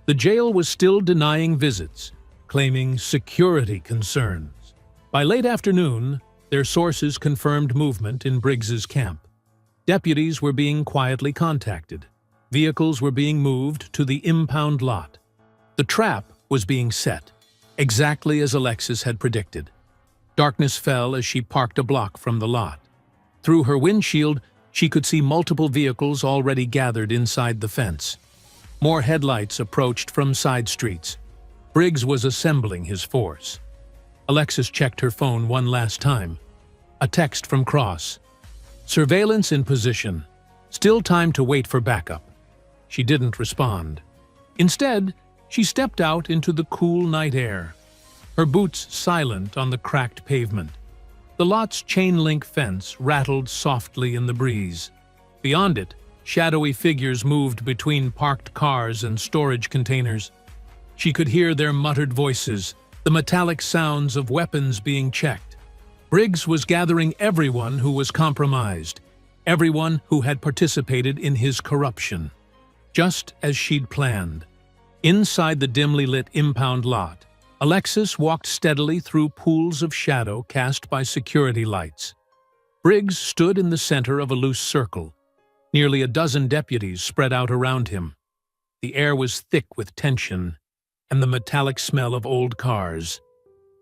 The jail was still denying visits, claiming security concerns. By late afternoon, their sources confirmed movement in Briggs's camp. Deputies were being quietly contacted. Vehicles were being moved to the impound lot. The trap was being set, exactly as Alexis had predicted. Darkness fell as she parked a block from the lot. Through her windshield, she could see multiple vehicles already gathered inside the fence. More headlights approached from side streets. Briggs was assembling his force. Alexis checked her phone one last time. A text from Cross. "Surveillance in position. Still time to wait for backup. She didn't respond. Instead, she stepped out into the cool night air, her boots silent on the cracked pavement. The lot's chain-link fence rattled softly in the breeze. Beyond it, shadowy figures moved between parked cars and storage containers. She could hear their muttered voices, the metallic sounds of weapons being checked. Briggs was gathering everyone who was compromised, everyone who had participated in his corruption. Just as she'd planned. Inside the dimly lit impound lot, Alexis walked steadily through pools of shadow cast by security lights. Briggs stood in the center of a loose circle. Nearly a dozen deputies spread out around him. The air was thick with tension and the metallic smell of old cars.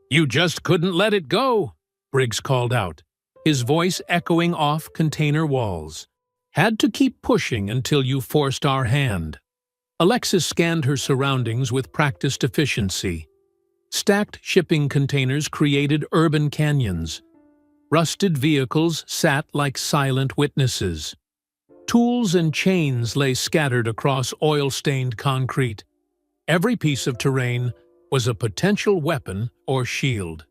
"You just couldn't let it go," Briggs called out, his voice echoing off container walls. "Had to keep pushing until you forced our hand." Alexis scanned her surroundings with practiced efficiency. Stacked shipping containers created urban canyons. Rusted vehicles sat like silent witnesses. Tools and chains lay scattered across oil-stained concrete. Every piece of terrain was a potential weapon or shield.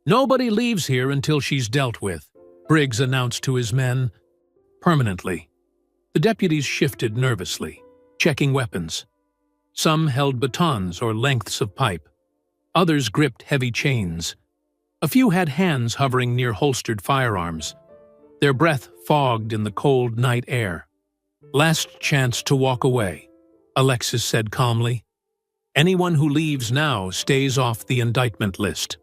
"Nobody leaves here until she's dealt with," Briggs announced to his men. "Permanently." The deputies shifted nervously, checking weapons. Some held batons or lengths of pipe. Others gripped heavy chains. A few had hands hovering near holstered firearms. Their breath fogged in the cold night air. "Last chance to walk away," Alexis said calmly. "Anyone who leaves now stays off the indictment list."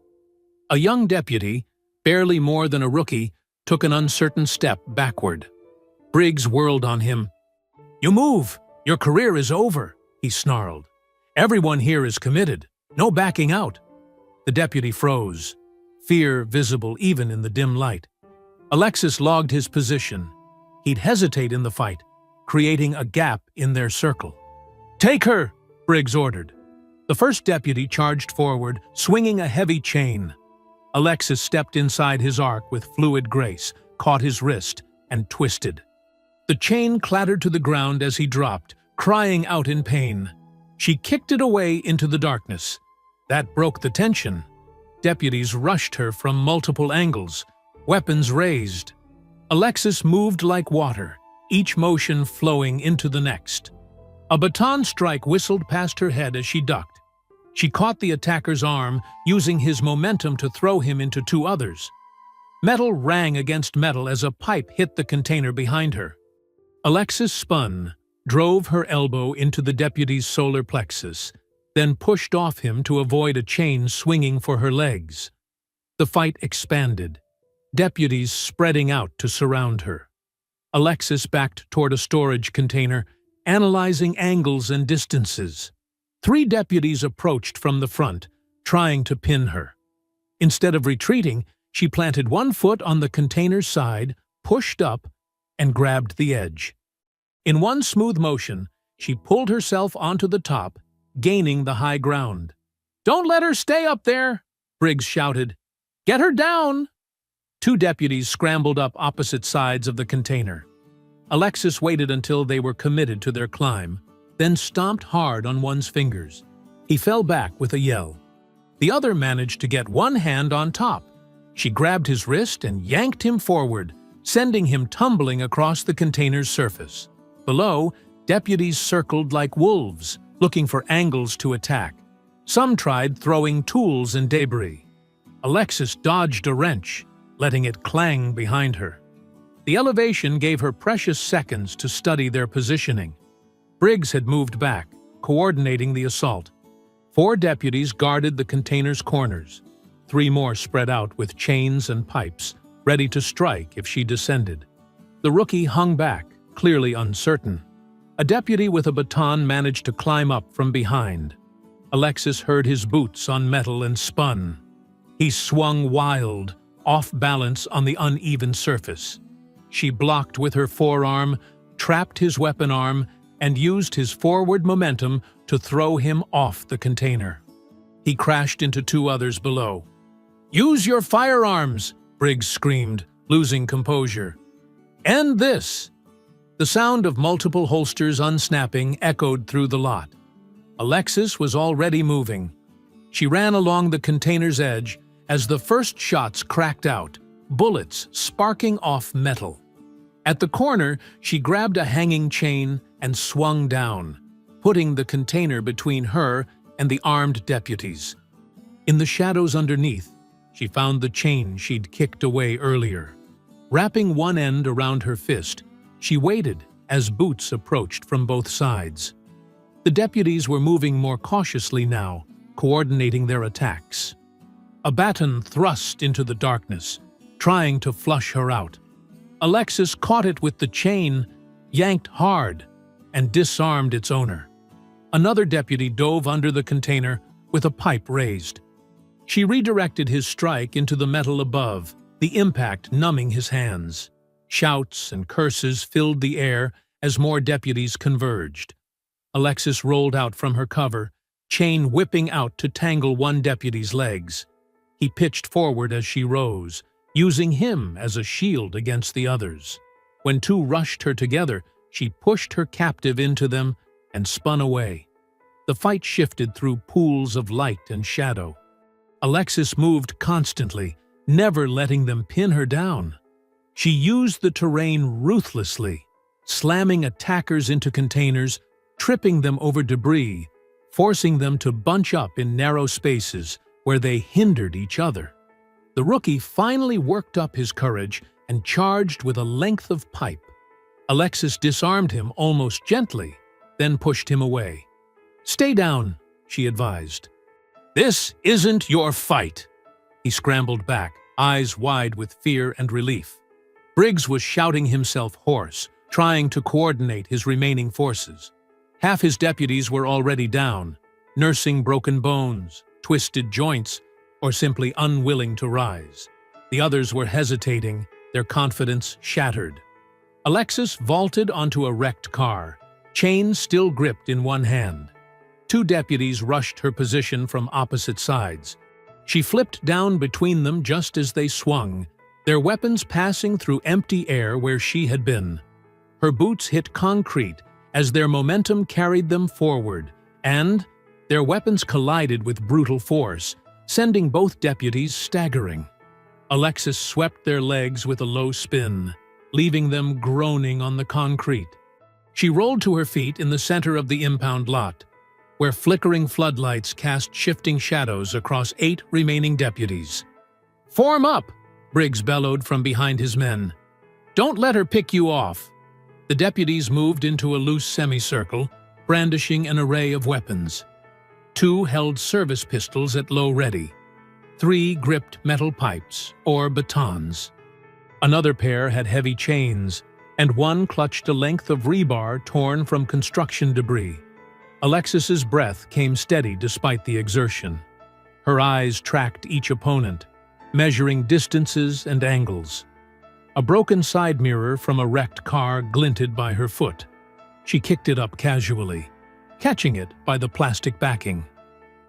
A young deputy, barely more than a rookie, took an uncertain step backward. Briggs whirled on him. "You move! Your career is over," he snarled. "Everyone here is committed. No backing out." The deputy froze, fear visible even in the dim light. Alexis logged his position. He'd hesitate in the fight, creating a gap in their circle. "Take her!" Briggs ordered. The first deputy charged forward, swinging a heavy chain. Alexis stepped inside his arc with fluid grace, caught his wrist, and twisted. The chain clattered to the ground as he dropped, crying out in pain. She kicked it away into the darkness. That broke the tension. Deputies rushed her from multiple angles, weapons raised. Alexis moved like water, each motion flowing into the next. A baton strike whistled past her head as she ducked. She caught the attacker's arm, using his momentum to throw him into two others. Metal rang against metal as a pipe hit the container behind her. Alexis spun, drove her elbow into the deputy's solar plexus, then pushed off him to avoid a chain swinging for her legs. The fight expanded, deputies spreading out to surround her. Alexis backed toward a storage container, analyzing angles and distances. 3 deputies approached from the front, trying to pin her. Instead of retreating, she planted one foot on the container's side, pushed up, and grabbed the edge. In one smooth motion, she pulled herself onto the top, gaining the high ground. "Don't let her stay up there!" Briggs shouted. "Get her down!" 2 deputies scrambled up opposite sides of the container. Alexis waited until they were committed to their climb, then stomped hard on one's fingers. He fell back with a yell. The other managed to get one hand on top. She grabbed his wrist and yanked him forward, sending him tumbling across the container's surface. Below, deputies circled like wolves, looking for angles to attack. Some tried throwing tools and debris. Alexis dodged a wrench, letting it clang behind her. The elevation gave her precious seconds to study their positioning. Briggs had moved back, coordinating the assault. 4 deputies guarded the container's corners. 3 more spread out with chains and pipes, ready to strike if she descended. The rookie hung back, clearly uncertain. A deputy with a baton managed to climb up from behind. Alexis heard his boots on metal and spun. He swung wild, off balance on the uneven surface. She blocked with her forearm, trapped his weapon arm, and used his forward momentum to throw him off the container. He crashed into 2 others below. "Use your firearms!" Briggs screamed, losing composure. "End this!" The sound of multiple holsters unsnapping echoed through the lot. Alexis was already moving. She ran along the container's edge as the first shots cracked out, bullets sparking off metal. At the corner, she grabbed a hanging chain and swung down, putting the container between her and the armed deputies. In the shadows underneath, she found the chain she'd kicked away earlier. Wrapping one end around her fist, she waited as boots approached from both sides. The deputies were moving more cautiously now, coordinating their attacks. A baton thrust into the darkness, trying to flush her out. Alexis caught it with the chain, yanked hard, and disarmed its owner. Another deputy dove under the container with a pipe raised. She redirected his strike into the metal above, the impact numbing his hands. Shouts and curses filled the air as more deputies converged. Alexis rolled out from her cover, chain whipping out to tangle one deputy's legs. He pitched forward as she rose, using him as a shield against the others. When two rushed her together, she pushed her captive into them and spun away. The fight shifted through pools of light and shadow. Alexis moved constantly, never letting them pin her down. She used the terrain ruthlessly, slamming attackers into containers, tripping them over debris, forcing them to bunch up in narrow spaces where they hindered each other. The rookie finally worked up his courage and charged with a length of pipe. Alexis disarmed him almost gently, then pushed him away. "Stay down," she advised. "This isn't your fight." He scrambled back, eyes wide with fear and relief. Briggs was shouting himself hoarse, trying to coordinate his remaining forces. Half his deputies were already down, nursing broken bones, twisted joints, or simply unwilling to rise. The others were hesitating, their confidence shattered. Alexis vaulted onto a wrecked car, chain still gripped in one hand. Two deputies rushed her position from opposite sides. She flipped down between them just as they swung, their weapons passing through empty air where she had been. Her boots hit concrete as their momentum carried them forward, and their weapons collided with brutal force, sending both deputies staggering. Alexis swept their legs with a low spin, leaving them groaning on the concrete. She rolled to her feet in the center of the impound lot, where flickering floodlights cast shifting shadows across 8 remaining deputies. "Form up!" Briggs bellowed from behind his men. "Don't let her pick you off." The deputies moved into a loose semicircle, brandishing an array of weapons. 2 held service pistols at low ready. 3 gripped metal pipes, or batons. Another pair had heavy chains, and one clutched a length of rebar torn from construction debris. Alexis's breath came steady despite the exertion. Her eyes tracked each opponent, measuring distances and angles. A broken side mirror from a wrecked car glinted by her foot. She kicked it up casually, catching it by the plastic backing.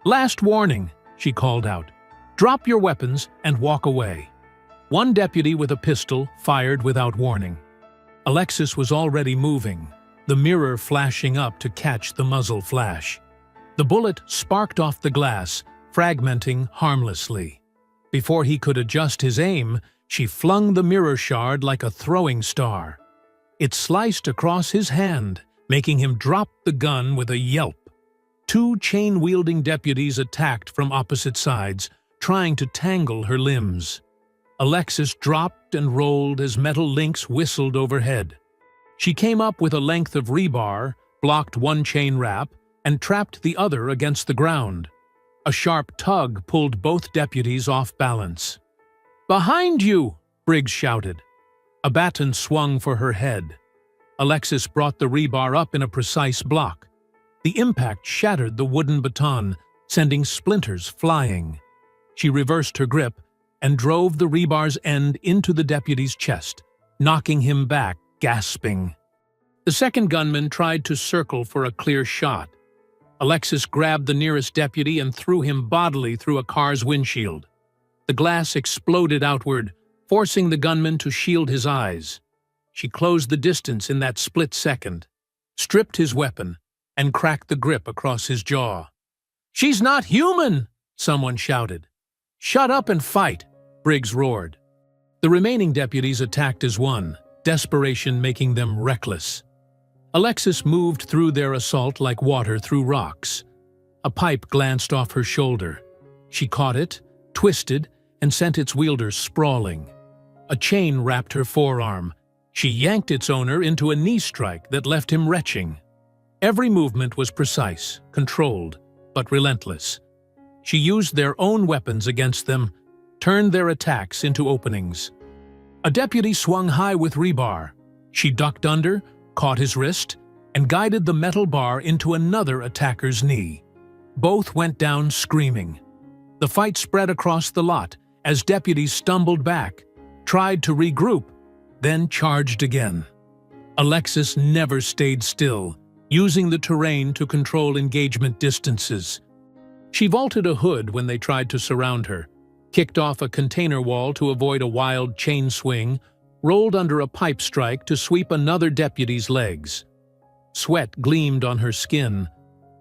"Last warning," she called out. "Drop your weapons and walk away." One deputy with a pistol fired without warning. Alexis was already moving, the mirror flashing up to catch the muzzle flash. The bullet sparked off the glass, fragmenting harmlessly. Before he could adjust his aim, she flung the mirror shard like a throwing star. It sliced across his hand, making him drop the gun with a yelp. 2 chain-wielding deputies attacked from opposite sides, trying to tangle her limbs. Alexis dropped and rolled as metal links whistled overhead. She came up with a length of rebar, blocked one chain wrap, and trapped the other against the ground. A sharp tug pulled both deputies off balance. "Behind you!" Briggs shouted. A baton swung for her head. Alexis brought the rebar up in a precise block. The impact shattered the wooden baton, sending splinters flying. She reversed her grip and drove the rebar's end into the deputy's chest, knocking him back, gasping. The second gunman tried to circle for a clear shot. Alexis grabbed the nearest deputy and threw him bodily through a car's windshield. The glass exploded outward, forcing the gunman to shield his eyes. She closed the distance in that split second, stripped his weapon, and cracked the grip across his jaw. "She's not human!" someone shouted. "Shut up and fight!" Briggs roared. The remaining deputies attacked as one, desperation making them reckless. Alexis moved through their assault like water through rocks. A pipe glanced off her shoulder. She caught it, twisted, and sent its wielder sprawling. A chain wrapped her forearm. She yanked its owner into a knee strike that left him retching. Every movement was precise, controlled, but relentless. She used their own weapons against them, turned their attacks into openings. A deputy swung high with rebar. She ducked under, caught his wrist, and guided the metal bar into another attacker's knee. Both went down screaming. The fight spread across the lot as deputies stumbled back, tried to regroup, then charged again. Alexis never stayed still, using the terrain to control engagement distances. She vaulted a hood when they tried to surround her, kicked off a container wall to avoid a wild chain swing, rolled under a pipe strike to sweep another deputy's legs. Sweat gleamed on her skin,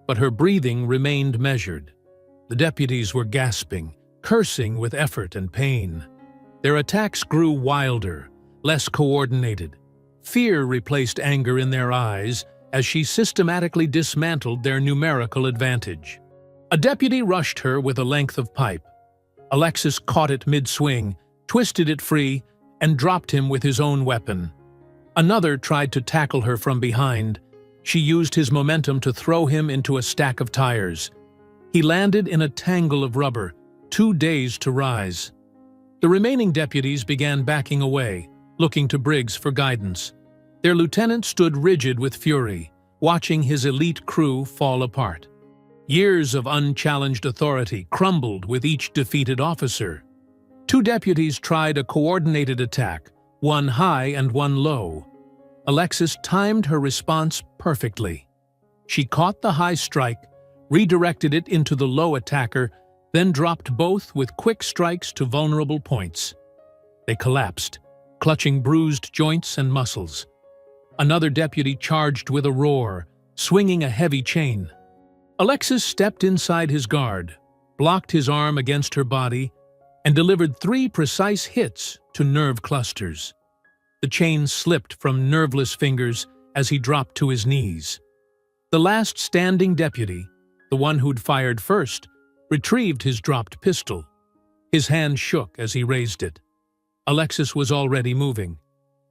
but her breathing remained measured. The deputies were gasping, cursing with effort and pain. Their attacks grew wilder, less coordinated. Fear replaced anger in their eyes as she systematically dismantled their numerical advantage. A deputy rushed her with a length of pipe. Alexis caught it mid-swing, twisted it free, and dropped him with his own weapon. Another tried to tackle her from behind. She used his momentum to throw him into a stack of tires. He landed in a tangle of rubber, too dazed to rise. The remaining deputies began backing away, looking to Briggs for guidance. Their lieutenant stood rigid with fury, watching his elite crew fall apart. Years of unchallenged authority crumbled with each defeated officer. Two deputies tried a coordinated attack, one high and one low. Alexis timed her response perfectly. She caught the high strike, redirected it into the low attacker, then dropped both with quick strikes to vulnerable points. They collapsed, clutching bruised joints and muscles. Another deputy charged with a roar, swinging a heavy chain. Alexis stepped inside his guard, blocked his arm against her body, and delivered 3 precise hits to nerve clusters. The chain slipped from nerveless fingers as he dropped to his knees. The last standing deputy, the one who'd fired first, retrieved his dropped pistol. His hand shook as he raised it. Alexis was already moving.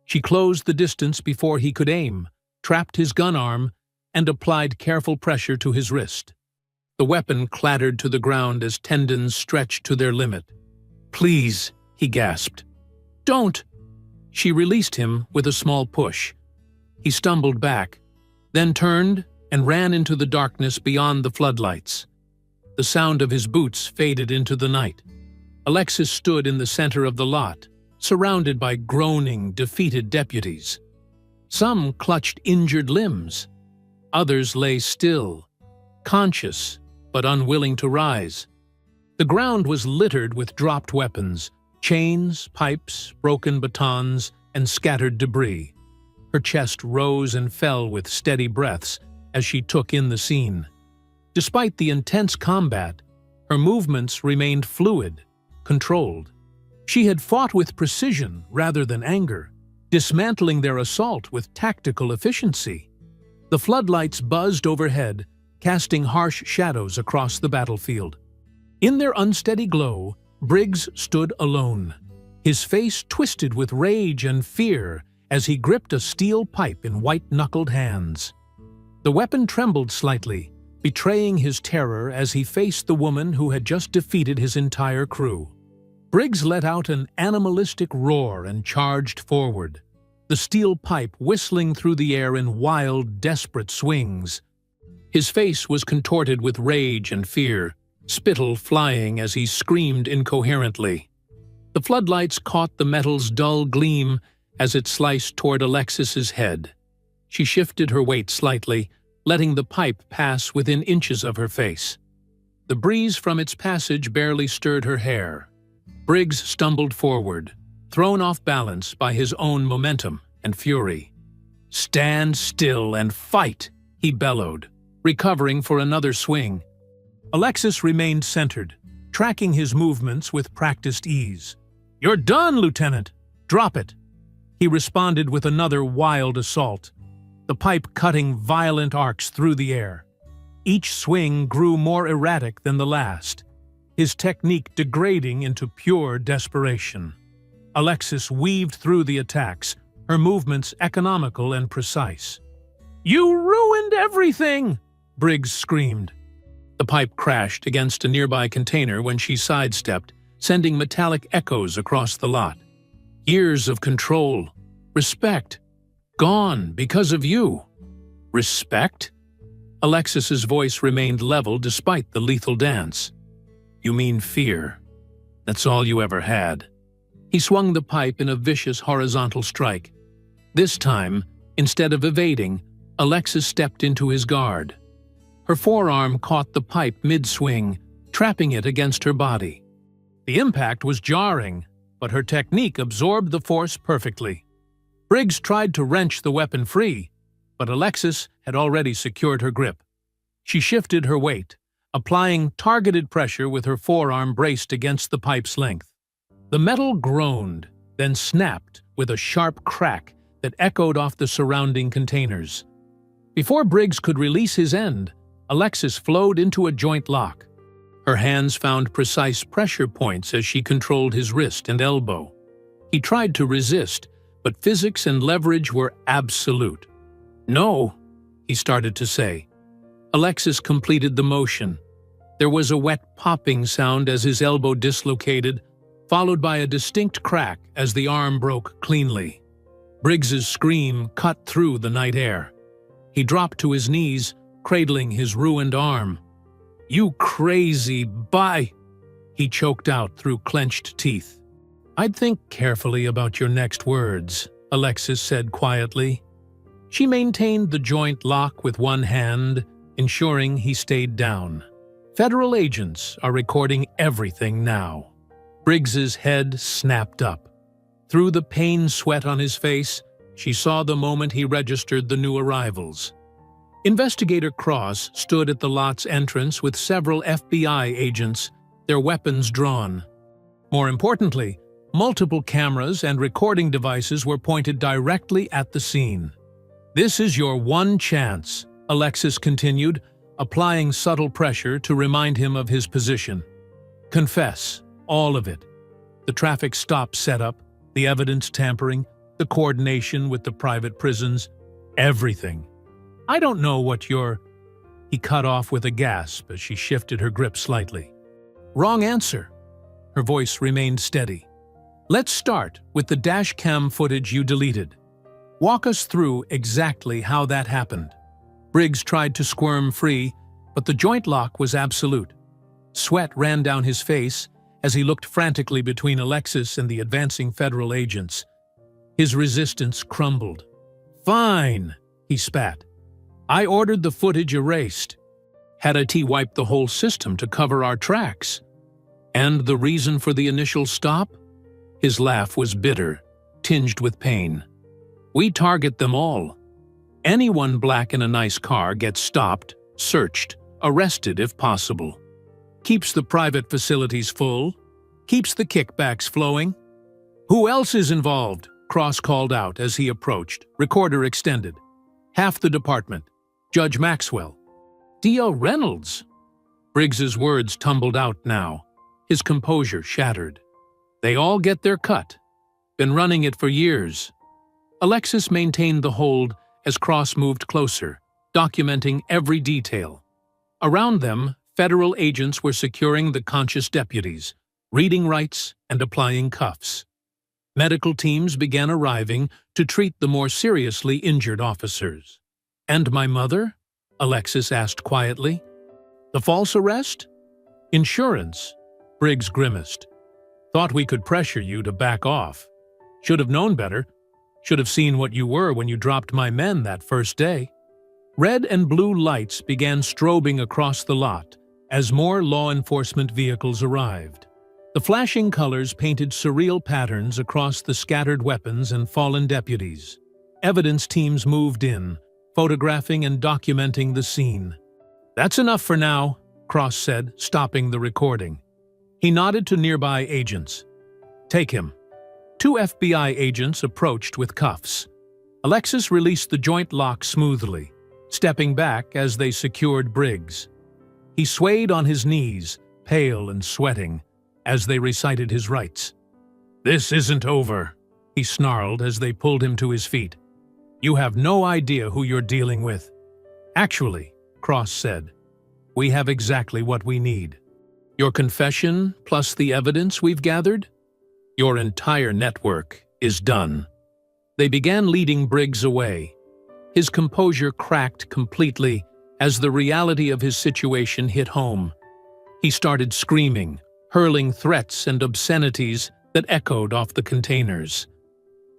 She closed the distance before he could aim, trapped his gun arm, and applied careful pressure to his wrist. The weapon clattered to the ground as tendons stretched to their limit. "Please," he gasped. "Don't!" She released him with a small push. He stumbled back, then turned and ran into the darkness beyond the floodlights. The sound of his boots faded into the night. Alexis stood in the center of the lot, surrounded by groaning, defeated deputies. Some clutched injured limbs. Others lay still, conscious but unwilling to rise. The ground was littered with dropped weapons, chains, pipes, broken batons, and scattered debris. Her chest rose and fell with steady breaths as she took in the scene. Despite the intense combat, her movements remained fluid, controlled. She had fought with precision rather than anger, dismantling their assault with tactical efficiency. The floodlights buzzed overhead, casting harsh shadows across the battlefield. In their unsteady glow, Briggs stood alone, his face twisted with rage and fear as he gripped a steel pipe in white-knuckled hands. The weapon trembled slightly, betraying his terror as he faced the woman who had just defeated his entire crew. Briggs let out an animalistic roar and charged forward, the steel pipe whistling through the air in wild, desperate swings. His face was contorted with rage and fear, spittle flying as he screamed incoherently. The floodlights caught the metal's dull gleam as it sliced toward Alexis's head. She shifted her weight slightly, letting the pipe pass within inches of her face. The breeze from its passage barely stirred her hair. Briggs stumbled forward, thrown off balance by his own momentum, and fury. "Stand still and fight," he bellowed, recovering for another swing. Alexis remained centered, tracking his movements with practiced ease. "You're done, Lieutenant! Drop it!" He responded with another wild assault, the pipe cutting violent arcs through the air. Each swing grew more erratic than the last, his technique degrading into pure desperation. Alexis weaved through the attacks, her movements economical and precise. "You ruined everything!" Briggs screamed. The pipe crashed against a nearby container when she sidestepped, sending metallic echoes across the lot. Years of control, respect, gone because of you. Respect? Alexis's voice remained level despite the lethal dance. "You mean fear. That's all you ever had." He swung the pipe in a vicious horizontal strike. This time, instead of evading, Alexis stepped into his guard. Her forearm caught the pipe mid-swing, trapping it against her body. The impact was jarring, but her technique absorbed the force perfectly. Briggs tried to wrench the weapon free, but Alexis had already secured her grip. She shifted her weight, applying targeted pressure with her forearm braced against the pipe's length. The metal groaned, then snapped with a sharp crack that echoed off the surrounding containers. Before Briggs could release his end, Alexis flowed into a joint lock. Her hands found precise pressure points as she controlled his wrist and elbow. He tried to resist, but physics and leverage were absolute. "No," he started to say. Alexis completed the motion. There was a wet popping sound as his elbow dislocated, followed by a distinct crack as the arm broke cleanly. Briggs's scream cut through the night air. He dropped to his knees, cradling his ruined arm. "You crazy He choked out through clenched teeth. "I'd think carefully about your next words," Alexis said quietly. She maintained the joint lock with one hand, ensuring he stayed down. Federal agents are recording everything now. Briggs's head snapped up. Through the pain sweat on his face, she saw the moment he registered the new arrivals. Investigator Cross stood at the lot's entrance with several FBI agents, their weapons drawn. More importantly, multiple cameras and recording devices were pointed directly at the scene. "This is your one chance," Alexis continued, applying subtle pressure to remind him of his position. "Confess, all of it. The traffic stop setup, the evidence tampering, the coordination with the private prisons, everything. I don't know what you're—" He cut off with a gasp as she shifted her grip slightly. "Wrong answer." Her voice remained steady. "Let's start with the dash cam footage you deleted. Walk us through exactly how that happened." Briggs tried to squirm free, but the joint lock was absolute. Sweat ran down his face as he looked frantically between Alexis and the advancing federal agents. His resistance crumbled. "Fine," he spat. "I ordered the footage erased. Had IT wiped the whole system to cover our tracks. And the reason for the initial stop?" His laugh was bitter, tinged with pain. "We target them all. Anyone black in a nice car gets stopped, searched, arrested if possible. Keeps the private facilities full, keeps the kickbacks flowing." "Who else is involved?" Cross called out as he approached, recorder extended. "Half the department. Judge Maxwell. D.O. Reynolds." Briggs's words tumbled out now, his composure shattered. "They all get their cut. Been running it for years." Alexis maintained the hold as Cross moved closer, documenting every detail. Around them, federal agents were securing the conscious deputies, reading rights and applying cuffs. Medical teams began arriving to treat the more seriously injured officers. "And my mother?" Alexis asked quietly. "The false arrest?" "Insurance," Briggs grimaced. "Thought we could pressure you to back off. Should have known better. Should have seen what you were when you dropped my men that first day." Red and blue lights began strobing across the lot as more law enforcement vehicles arrived. The flashing colors painted surreal patterns across the scattered weapons and fallen deputies. Evidence teams moved in, photographing and documenting the scene. "That's enough for now," Cross said, stopping the recording. He nodded to nearby agents. "Take him." Two FBI agents approached with cuffs. Alexis released the joint lock smoothly, stepping back as they secured Briggs. He swayed on his knees, pale and sweating, as they recited his rights. "This isn't over," he snarled as they pulled him to his feet. "You have no idea who you're dealing with." "Actually," Cross said, "we have exactly what we need. Your confession plus the evidence we've gathered? Your entire network is done." They began leading Briggs away. His composure cracked completely as the reality of his situation hit home. He started screaming, hurling threats and obscenities that echoed off the containers.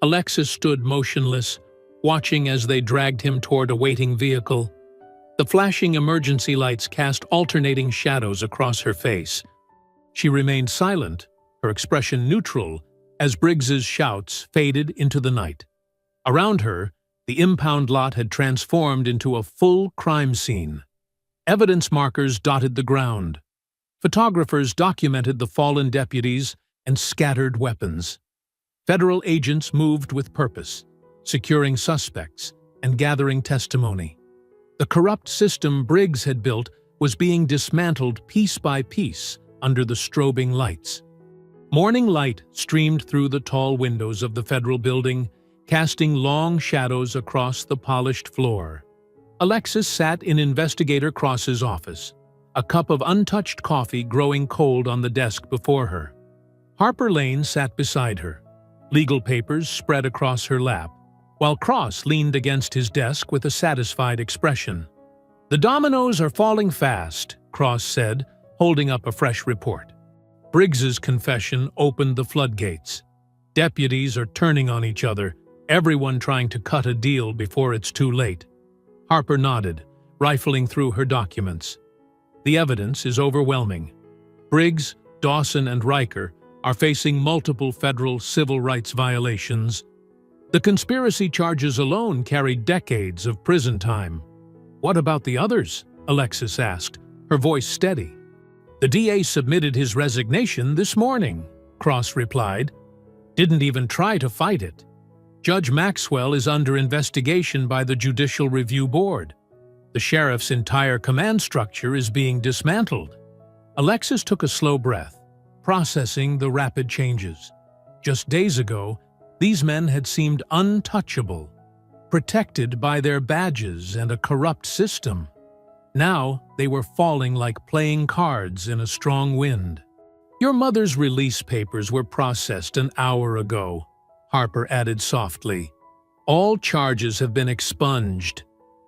Alexis stood motionless, watching as they dragged him toward a waiting vehicle. The flashing emergency lights cast alternating shadows across her face. She remained silent, her expression neutral, as Briggs's shouts faded into the night. Around her, the impound lot had transformed into a full crime scene. Evidence markers dotted the ground. Photographers documented the fallen deputies and scattered weapons. Federal agents moved with purpose, securing suspects and gathering testimony. The corrupt system Briggs had built was being dismantled piece by piece under the strobing lights. Morning light streamed through the tall windows of the federal building, casting long shadows across the polished floor. Alexis sat in Investigator Cross's office, a cup of untouched coffee growing cold on the desk before her. Harper Lane sat beside her, legal papers spread across her lap, while Cross leaned against his desk with a satisfied expression. "The dominoes are falling fast," Cross said, holding up a fresh report. Briggs's confession opened the floodgates. Deputies are turning on each other, everyone trying to cut a deal before it's too late. Harper nodded, rifling through her documents. "The evidence is overwhelming. Briggs, Dawson, and Riker are facing multiple federal civil rights violations. The conspiracy charges alone carry decades of prison time." "What about the others?" Alexis asked, her voice steady. "The DA submitted his resignation this morning," Cross replied. "Didn't even try to fight it. Judge Maxwell is under investigation by the Judicial Review Board. The sheriff's entire command structure is being dismantled." Alexis took a slow breath, processing the rapid changes. Just days ago, these men had seemed untouchable, protected by their badges and a corrupt system. Now they were falling like playing cards in a strong wind. "Your mother's release papers were processed an hour ago," Harper added softly. "All charges have been expunged.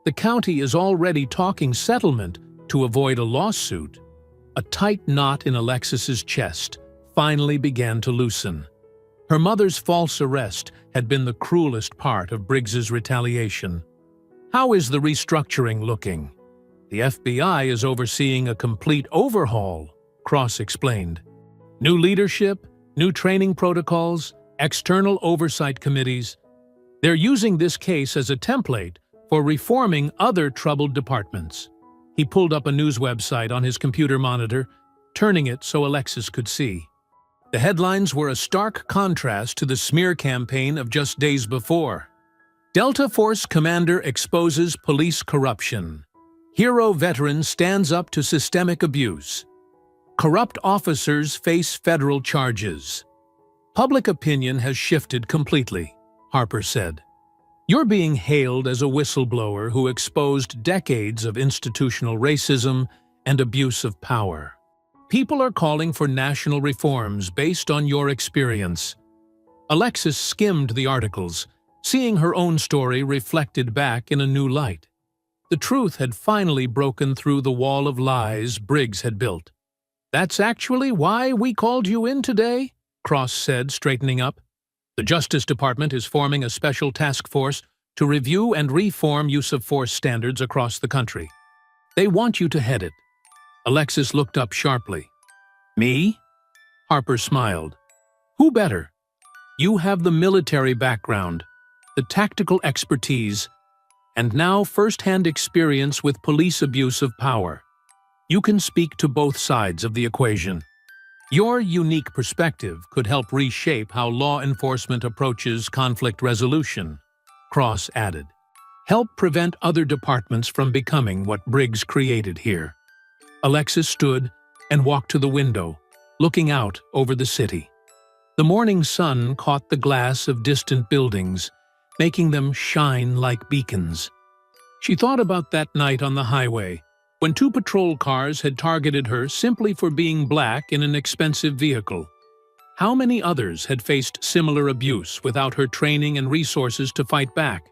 The county is already talking settlement to avoid a lawsuit." A tight knot in Alexis's chest finally began to loosen. Her mother's false arrest had been the cruelest part of Briggs's retaliation. "How is the restructuring looking?" "The FBI is overseeing a complete overhaul," Cross explained. "New leadership, new training protocols, external oversight committees. They're using this case as a template for reforming other troubled departments." He pulled up a news website on his computer monitor, turning it so Alexis could see. The headlines were a stark contrast to the smear campaign of just days before. "Delta Force Commander exposes police corruption. Hero veteran stands up to systemic abuse. Corrupt officers face federal charges." "Public opinion has shifted completely," Harper said. "You're being hailed as a whistleblower who exposed decades of institutional racism and abuse of power. People are calling for national reforms based on your experience." Alexis skimmed the articles, seeing her own story reflected back in a new light. The truth had finally broken through the wall of lies Briggs had built. "That's actually why we called you in today," Cross said, straightening up. "The Justice Department is forming a special task force to review and reform use-of-force standards across the country. They want you to head it." Alexis looked up sharply. "Me?" Harper smiled. "Who better? You have the military background, the tactical expertise, and now first-hand experience with police abuse of power. You can speak to both sides of the equation. Your unique perspective could help reshape how law enforcement approaches conflict resolution, Cross added. Help prevent other departments from becoming what Briggs created here. Alexis stood and walked to the window, looking out over the city. The morning sun caught the glass of distant buildings, making them shine like beacons. She thought about that night on the highway, when 2 patrol cars had targeted her simply for being black in an expensive vehicle. How many others had faced similar abuse without her training and resources to fight back?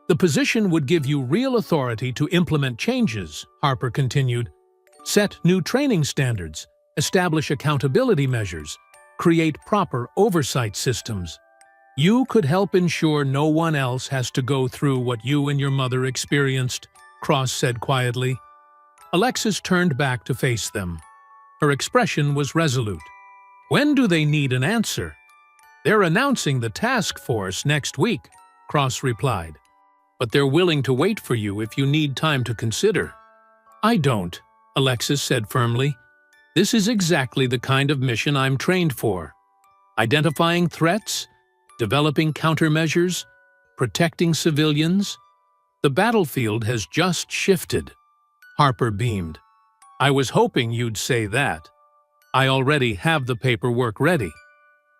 The position would give you real authority to implement changes, Harper continued. Set new training standards, establish accountability measures, create proper oversight systems. You could help ensure no one else has to go through what you and your mother experienced, Cross said quietly. Alexis turned back to face them. Her expression was resolute. When do they need an answer? They're announcing the task force next week, Cross replied. But they're willing to wait for you if you need time to consider. I don't, Alexis said firmly. This is exactly the kind of mission I'm trained for. Identifying threats, developing countermeasures, protecting civilians. The battlefield has just shifted. Harper beamed. I was hoping you'd say that. I already have the paperwork ready.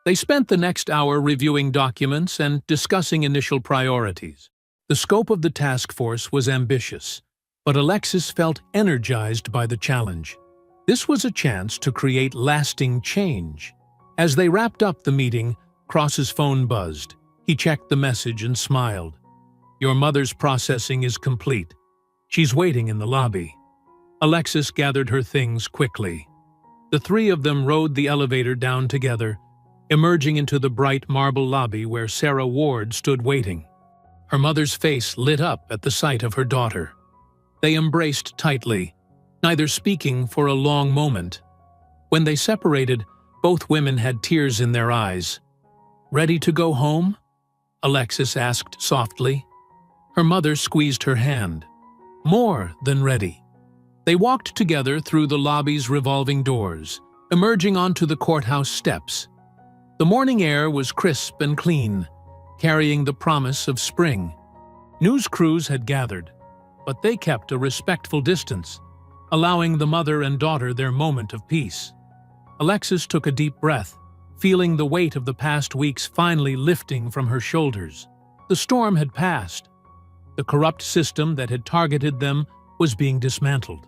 They spent the next hour reviewing documents and discussing initial priorities. The scope of the task force was ambitious, but Alexis felt energized by the challenge. This was a chance to create lasting change. As they wrapped up the meeting, Cross's phone buzzed. He checked the message and smiled. Your mother's processing is complete. She's waiting in the lobby. Alexis gathered her things quickly. The 3 of them rode the elevator down together, emerging into the bright marble lobby where Sarah Ward stood waiting. Her mother's face lit up at the sight of her daughter. They embraced tightly, neither speaking for a long moment. When they separated, both women had tears in their eyes. Ready to go home? Alexis asked softly. Her mother squeezed her hand. More than ready. They walked together through the lobby's revolving doors, emerging onto the courthouse steps. The morning air was crisp and clean, carrying the promise of spring. News crews had gathered, but they kept a respectful distance, allowing the mother and daughter their moment of peace. Alexis took a deep breath, feeling the weight of the past weeks finally lifting from her shoulders. The storm had passed. The corrupt system that had targeted them was being dismantled.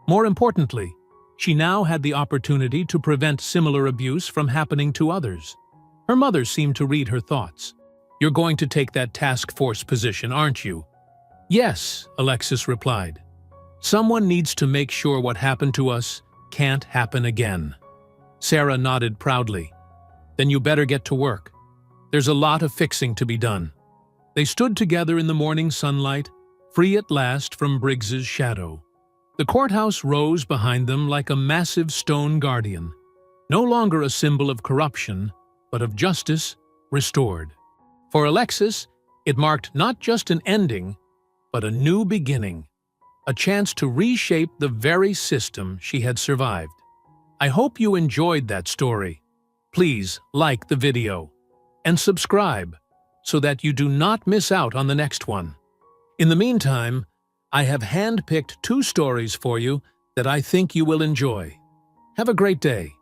More importantly, she now had the opportunity to prevent similar abuse from happening to others. Her mother seemed to read her thoughts. You're going to take that task force position, aren't you? Yes, Alexis replied. Someone needs to make sure what happened to us can't happen again. Sarah nodded proudly. Then you better get to work. There's a lot of fixing to be done. They stood together in the morning sunlight, free at last from Briggs's shadow. The courthouse rose behind them like a massive stone guardian, no longer a symbol of corruption, but of justice restored. For Alexis, it marked not just an ending, but a new beginning, a chance to reshape the very system she had survived. I hope you enjoyed that story. Please like the video and subscribe so that you do not miss out on the next one. In the meantime, I have handpicked 2 stories for you that I think you will enjoy. Have a great day.